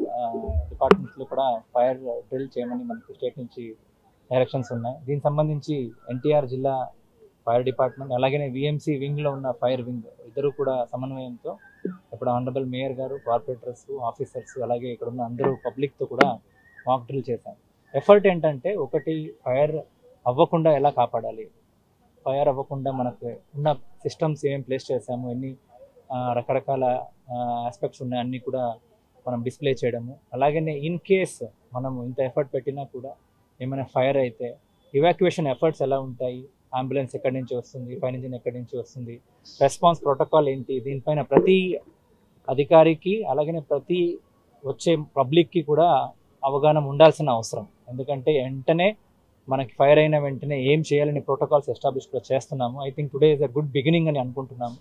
డిపార్ట్మెంట్స్లో కూడా ఫైర్ డ్రిల్ చేయమని మనకు స్టేట్ నుంచి డైరెక్షన్స్ ఉన్నాయి. దీనికి సంబంధించి ఎన్టీఆర్ జిల్లా ఫైర్ డిపార్ట్మెంట్ అలాగే విఎంసి వింగ్లో ఉన్న ఫైర్ వింగ్ ఇద్దరు కూడా సమన్వయంతో ఇప్పుడు ఆనరబుల్ మేయర్ గారు, కార్పొరేటర్స్, ఆఫీసర్స్ అలాగే ఇక్కడ ఉన్న అందరూ పబ్లిక్తో కూడా మాక్ డ్రిల్ చేశాం. ఎఫర్ట్ ఏంటంటే ఒకటి ఫైర్ అవ్వకుండా ఎలా కాపాడాలి, ఫైర్ అవ్వకుండా మనకు ఉన్న సిస్టమ్స్ ఏం ప్లేస్ చేసాము, ఎన్ని రకరకాల ఆస్పెక్ట్స్ ఉన్నాయి అన్నీ కూడా మనం డిస్ప్లే చేయడము. అలాగే ఇన్ కేస్ మనము ఇంత ఎఫర్ట్ పెట్టినా కూడా ఏమైనా ఫైర్ అయితే ఇవాక్యుయేషన్ ఎఫర్ట్స్ ఎలా ఉంటాయి, అంబులెన్స్ ఎక్కడి నుంచి వస్తుంది, ఫైర్ ఇంజిన్ ఎక్కడి నుంచి వస్తుంది, రెస్పాన్స్ ప్రోటోకాల్ ఏంటి, దీనిపైన ప్రతి అధికారికి అలాగే ప్రతి వచ్చే పబ్లిక్కి కూడా అవగాహన ఉండాల్సిన అవసరం. ఎందుకంటే వెంటనే మనకి ఫైర్ అయిన వెంటనే ఏం చేయాలని ప్రోటోకాల్స్ ఎస్టాబ్లిష్ కూడా చేస్తున్నాము. I think today is a good beginning అని అనుకుంటున్నాము.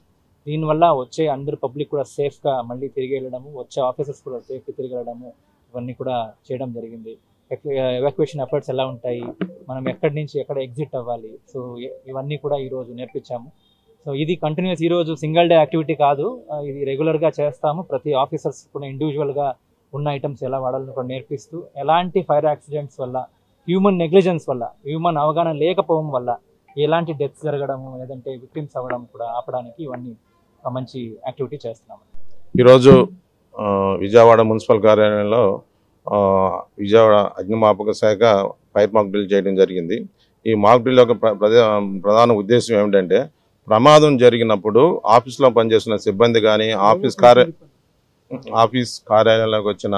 దీనివల్ల వచ్చే అందరూ పబ్లిక్ కూడా సేఫ్గా మళ్ళీ తిరిగి వెళ్ళడము, వచ్చే ఆఫీసర్స్ కూడా సేఫ్గా తిరిగి వెళ్ళడము ఇవన్నీ కూడా చేయడం జరిగింది. ఎవాక్యుయేషన్ ఎఫర్ట్స్ ఎలా ఉంటాయి, మనం ఎక్కడి నుంచి ఎక్కడ ఎగ్జిట్ అవ్వాలి, సో ఇవన్నీ కూడా ఈరోజు నేర్పించాము. సో ఇది కంటిన్యూస్, ఈరోజు సింగిల్ డే యాక్టివిటీ కాదు, ఇది రెగ్యులర్గా చేస్తాము. ప్రతి ఆఫీసర్స్ కూడా ఇండివిజువల్గా ఉన్న ఐటమ్స్ ఎలా వాడాలని కూడా నేర్పిస్తూ ఎలాంటి ఫైర్ యాక్సిడెంట్స్ వల్ల, హ్యూమన్ నెగ్లిజెన్స్ వల్ల, హ్యూమన్ అవగాహన లేకపోవడం వల్ల ఎలాంటి డెత్స్ జరగడము లేదంటే విక్టిమ్స్ అవ్వడం కూడా ఆపడానికి ఇవన్నీ మంచి యాక్టివిటీ చేస్తున్నాము. ఈరోజు విజయవాడ మున్సిపల్ కార్యాలయంలో విజయవాడ అగ్నిమాపక శాఖ ఫైర్ మాక్ డ్రిల్ చేయడం జరిగింది. ఈ మాక్ డ్రిల్ యొక్క ప్రధాన ఉద్దేశం ఏమిటంటే ప్రమాదం జరిగినప్పుడు ఆఫీస్లో పనిచేస్తున్న సిబ్బంది కానీ ఆఫీస్ కార్యాలయంలోకి వచ్చిన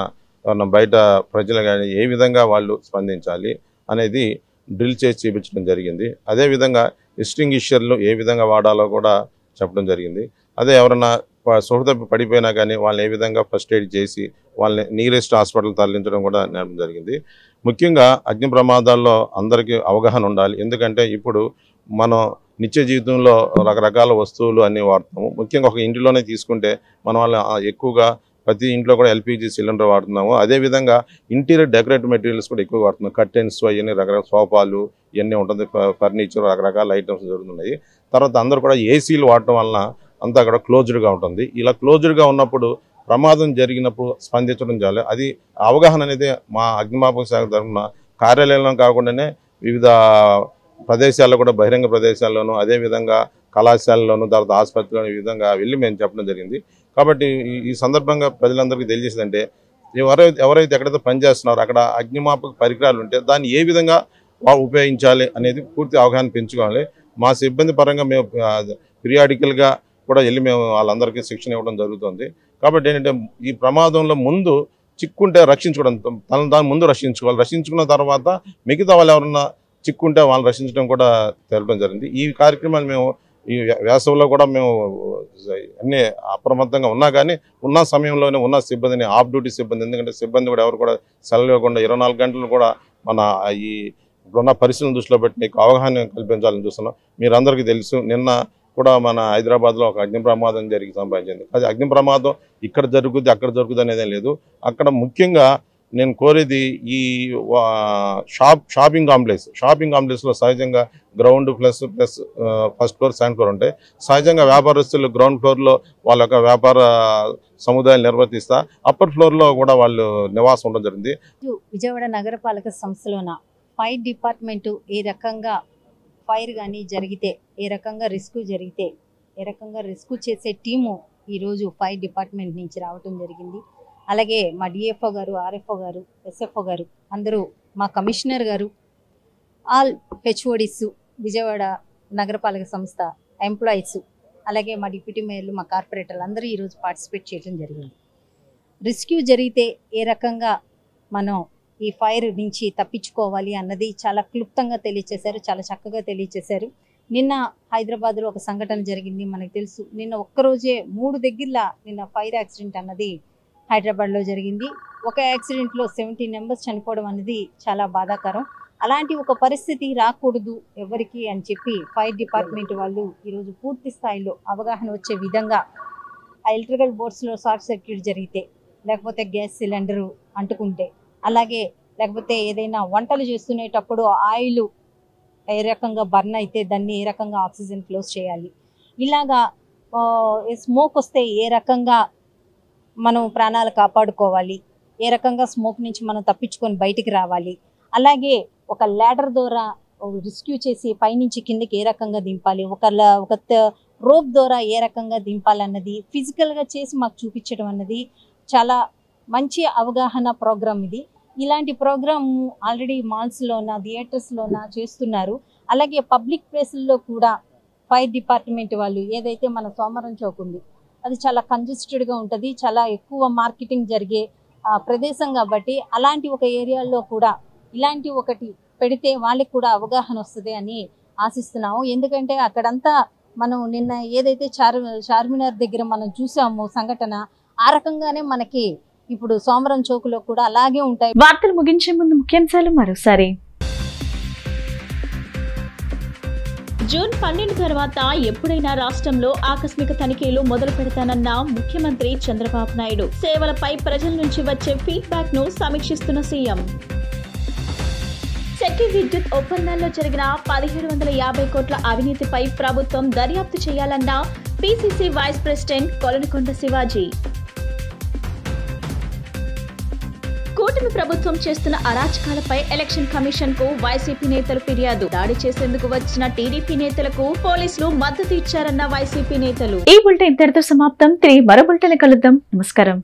బయట ప్రజలు కానీ ఏ విధంగా వాళ్ళు స్పందించాలి అనేది డ్రిల్ చేసి చూపించడం జరిగింది. అదేవిధంగా ఎక్స్టింగ్విషర్లు ఏ విధంగా వాడాలో కూడా చెప్పడం జరిగింది. అదే ఎవరన్నా సుహృద పడిపోయినా కానీ వాళ్ళని ఏ విధంగా ఫస్ట్ ఎయిడ్ చేసి వాళ్ళని నియరెస్ట్ హాస్పిటల్ తరలించడం కూడా నేర్పడం జరిగింది. ముఖ్యంగా అగ్ని ప్రమాదాల్లో అందరికీ అవగాహన ఉండాలి. ఎందుకంటే ఇప్పుడు మనం నిత్య జీవితంలో రకరకాల వస్తువులు అన్నీ వాడుతున్నాము. ముఖ్యంగా ఒక ఇంటిలోనే తీసుకుంటే మన వాళ్ళ ఎక్కువగా ప్రతి ఇంట్లో కూడా ఎల్పిజి సిలిండర్ వాడుతున్నాము. అదేవిధంగా ఇంటీరియర్ డెకరేటివ్ మెటీరియల్స్ కూడా ఎక్కువ వాడుతున్నాం. కర్టెన్స్ అవన్నీ రకరకాల సోఫాలు ఇవన్నీ ఉంటుంది, ఫర్నిచర్ రకరకాల ఐటమ్స్ జరుగుతున్నాయి. తర్వాత అందరూ కూడా ఏసీలు వాడటం వలన అంతా అక్కడ క్లోజ్డ్గా ఉంటుంది. ఇలా క్లోజ్డ్గా ఉన్నప్పుడు ప్రమాదం జరిగినప్పుడు స్పందించడం చాలు. అది అవగాహన అనేది మా అగ్నిమాపక శాఖ తరఫున కార్యాలయంలో కాకుండానే వివిధ ప్రదేశాల్లో కూడా బహిరంగ ప్రదేశాల్లోనూ అదేవిధంగా కళాశాలలోనూ తర్వాత ఆసుపత్రిలోనూ ఈ విధంగా వెళ్ళి మేము చెప్పడం జరిగింది. కాబట్టి ఈ సందర్భంగా ప్రజలందరికీ తెలియజేసిందంటే ఎవరైతే ఎక్కడైతే పనిచేస్తున్నారో అక్కడ అగ్నిమాపక పరికరాలు ఉంటే దాన్ని ఏ విధంగా ఉపయోగించాలి అనేది పూర్తి అవగాహన పెంచుకోవాలి. మా సిబ్బంది పరంగా మేము పీరియాడికల్గా కూడా వెళ్ళి మేము వాళ్ళందరికీ శిక్షణ ఇవ్వడం జరుగుతుంది. కాబట్టి ఏంటంటే ఈ ప్రమాదంలో ముందు చిక్కుంటే రక్షించుకోవడం, దాని ముందు రక్షించుకోవాలి. రక్షించుకున్న తర్వాత మిగతా వాళ్ళు ఎవరన్నా చిక్కుంటే వాళ్ళని రక్షించడం కూడా తెలపడం జరిగింది. ఈ కార్యక్రమాలు మేము ఈ వేసవిలో కూడా మేము అన్నీ అప్రమత్తంగా ఉన్నా కానీ ఉన్న సమయంలోనే ఉన్న సిబ్బందిని ఆఫ్ డ్యూటీ సిబ్బంది, ఎందుకంటే సిబ్బంది కూడా ఎవరు కూడా సెలవు ఇవ్వకుండా 24 గంటలు కూడా మన ఈ ఇప్పుడున్న పరిస్థితులను దృష్టిలో పెట్టి మీకు అవగాహన కల్పించాలని చూస్తున్నాం. మీరందరికీ తెలుసు, నిన్న కూడా మన హైదరాబాద్లో ఒక అగ్ని ప్రమాదం జరిగి సంభవించింది. అది అగ్ని ప్రమాదం ఇక్కడ జరుగుద్ది అక్కడ జరుగుద్ది అనేదే లేదు. అక్కడ ముఖ్యంగా నేను కోరేది ఈ షాపింగ్ కాంప్లెక్స్లో సహజంగా ground plus first floor second floor ఉంటాయి. సహజంగా వ్యాపారస్తులు గ్రౌండ్ ఫ్లోర్లో వాళ్ళ యొక్క వ్యాపార సముదాయాలు నిర్వర్తిస్తా అప్పర్ ఫ్లోర్లో కూడా వాళ్ళు నివాసం ఉండడం జరిగింది. విజయవాడ నగరపాలక సంస్థలోన ఫైర్ డిపార్ట్మెంటు ఏ రకంగా ఫైర్ కానీ జరిగితే ఏ రకంగా రెస్క్యూ జరిగితే ఏ రకంగా రెస్క్యూ చేసే టీము ఈరోజు ఫైర్ డిపార్ట్మెంట్ నుంచి రావటం జరిగింది. అలాగే మా డిఎఫ్ఓ గారు, ఆర్ఎఫ్ఓ గారు, ఎస్ఎఫ్ఓ గారు అందరూ, మా కమిషనర్ గారు, ఆల్ హెచ్ఓడిస్, విజయవాడ నగరపాలక సంస్థ ఎంప్లాయీస్, అలాగే మా డిప్యూటీ మేయర్లు, మా కార్పొరేటర్లు అందరూ ఈరోజు పార్టిసిపేట్ చేయడం జరిగింది. రెస్క్యూ జరిగితే ఏ రకంగా మనం ఈ ఫైర్ నుంచి తప్పించుకోవాలి అన్నది చాలా క్లుప్తంగా తెలియచేశారు, చాలా చక్కగా తెలియచేశారు. నిన్న హైదరాబాద్లో ఒక సంఘటన జరిగింది, మనకు తెలుసు. నిన్న ఒక్కరోజే 3 దగ్గర నిన్న ఫైర్ యాక్సిడెంట్ అన్నది హైదరాబాద్లో జరిగింది. ఒక యాక్సిడెంట్లో 17 మెంబర్స్ చనిపోవడం అనేది చాలా బాధాకరం. అలాంటి ఒక పరిస్థితి రాకూడదు ఎవరికి అని చెప్పి ఫైర్ డిపార్ట్మెంట్ వాళ్ళు ఈరోజు పూర్తి స్థాయిలో అవగాహన వచ్చే విధంగా ఆ ఎలక్ట్రికల్ బోర్డ్స్లో షార్ట్ సర్క్యూట్ జరిగితే, లేకపోతే గ్యాస్ సిలిండరు అంటుకుంటే, అలాగే లేకపోతే ఏదైనా వంటలు చేస్తునేటప్పుడు ఆయిల్ ఏ రకంగా బర్న్ అయితే దాన్ని ఏ రకంగా ఆక్సిజన్ క్లోజ్ చేయాలి, ఇలాగా స్మోక్ వస్తే ఏ రకంగా మనం ప్రాణాలు కాపాడుకోవాలి, ఏ రకంగా స్మోక్ నుంచి మనం తప్పించుకొని బయటికి రావాలి, అలాగే ఒక ల్యాడర్ ద్వారా రెస్క్యూ చేసి పైనుంచి కిందకి ఏ రకంగా దింపాలి, ఒక రోప్ ద్వారా ఏ రకంగా దింపాలన్నది ఫిజికల్గా చేసి మాకు చూపించడం అన్నది చాలా మంచి అవగాహన ప్రోగ్రామ్ ఇది. ఇలాంటి ప్రోగ్రామ్ ఆల్రెడీ మాల్స్లోన, థియేటర్స్లోన చేస్తున్నారు. అలాగే పబ్లిక్ ప్లేసుల్లో కూడా ఫైర్ డిపార్ట్మెంట్ వాళ్ళు, ఏదైతే మన సోమరం చౌక్ ఉంది అది చాలా కంజెస్టెడ్గా ఉంటుంది, చాలా ఎక్కువ మార్కెటింగ్ జరిగే ప్రదేశం కాబట్టి అలాంటి ఒక ఏరియాల్లో కూడా ఇలాంటి ఒకటి పెడితే వాళ్ళకి కూడా అవగాహన వస్తుంది అని ఆశిస్తున్నాము. ఎందుకంటే అక్కడంతా మనం నిన్న ఏదైతే చార్మినార్ దగ్గర మనం చూసాము సంఘటన, ఆ రకంగానే మనకి ఇప్పుడు సోమరం చౌకులో కూడా అలాగే ఉంటాయి. వార్తలు ముగించే ముందు ముఖ్యాంశాలు మరోసారి. జూన్ 12 తర్వాత ఎప్పుడైనా రాష్ట్రంలో ఆకస్మిక తనిఖీలు మొదలు పెడతానన్న ముఖ్యమంత్రి చంద్రబాబు నాయుడు. సేవలపై ప్రజల నుంచి వచ్చే ఫీడ్బ్యాక్ ను సమీక్షిస్తున్న సీఎం. శక్తి విద్యుత్ ఒప్పందాల్లో జరిగిన 1750 కోట్ల అవినీతిపై ప్రభుత్వం దర్యాప్తు చేయాలన్న PCC vice president Kolanakonda Shivaji. కూటమి ప్రభుత్వం చేస్తున్న అరాచకాలపై ఎలక్షన్ కమిషన్ కు వైసీపీ నేతలు ఫిర్యాదు. దాడి చేసేందుకు వచ్చిన టీడీపీ నేతలకు పోలీసులు మద్దతు ఇచ్చారన్న వైసీపీ నేతలు. ఈ బులెటిన్ ఇంతటితో సమాప్తం. తిరిగి మరో బులెటిన్ కలుద్దాం. నమస్కారం.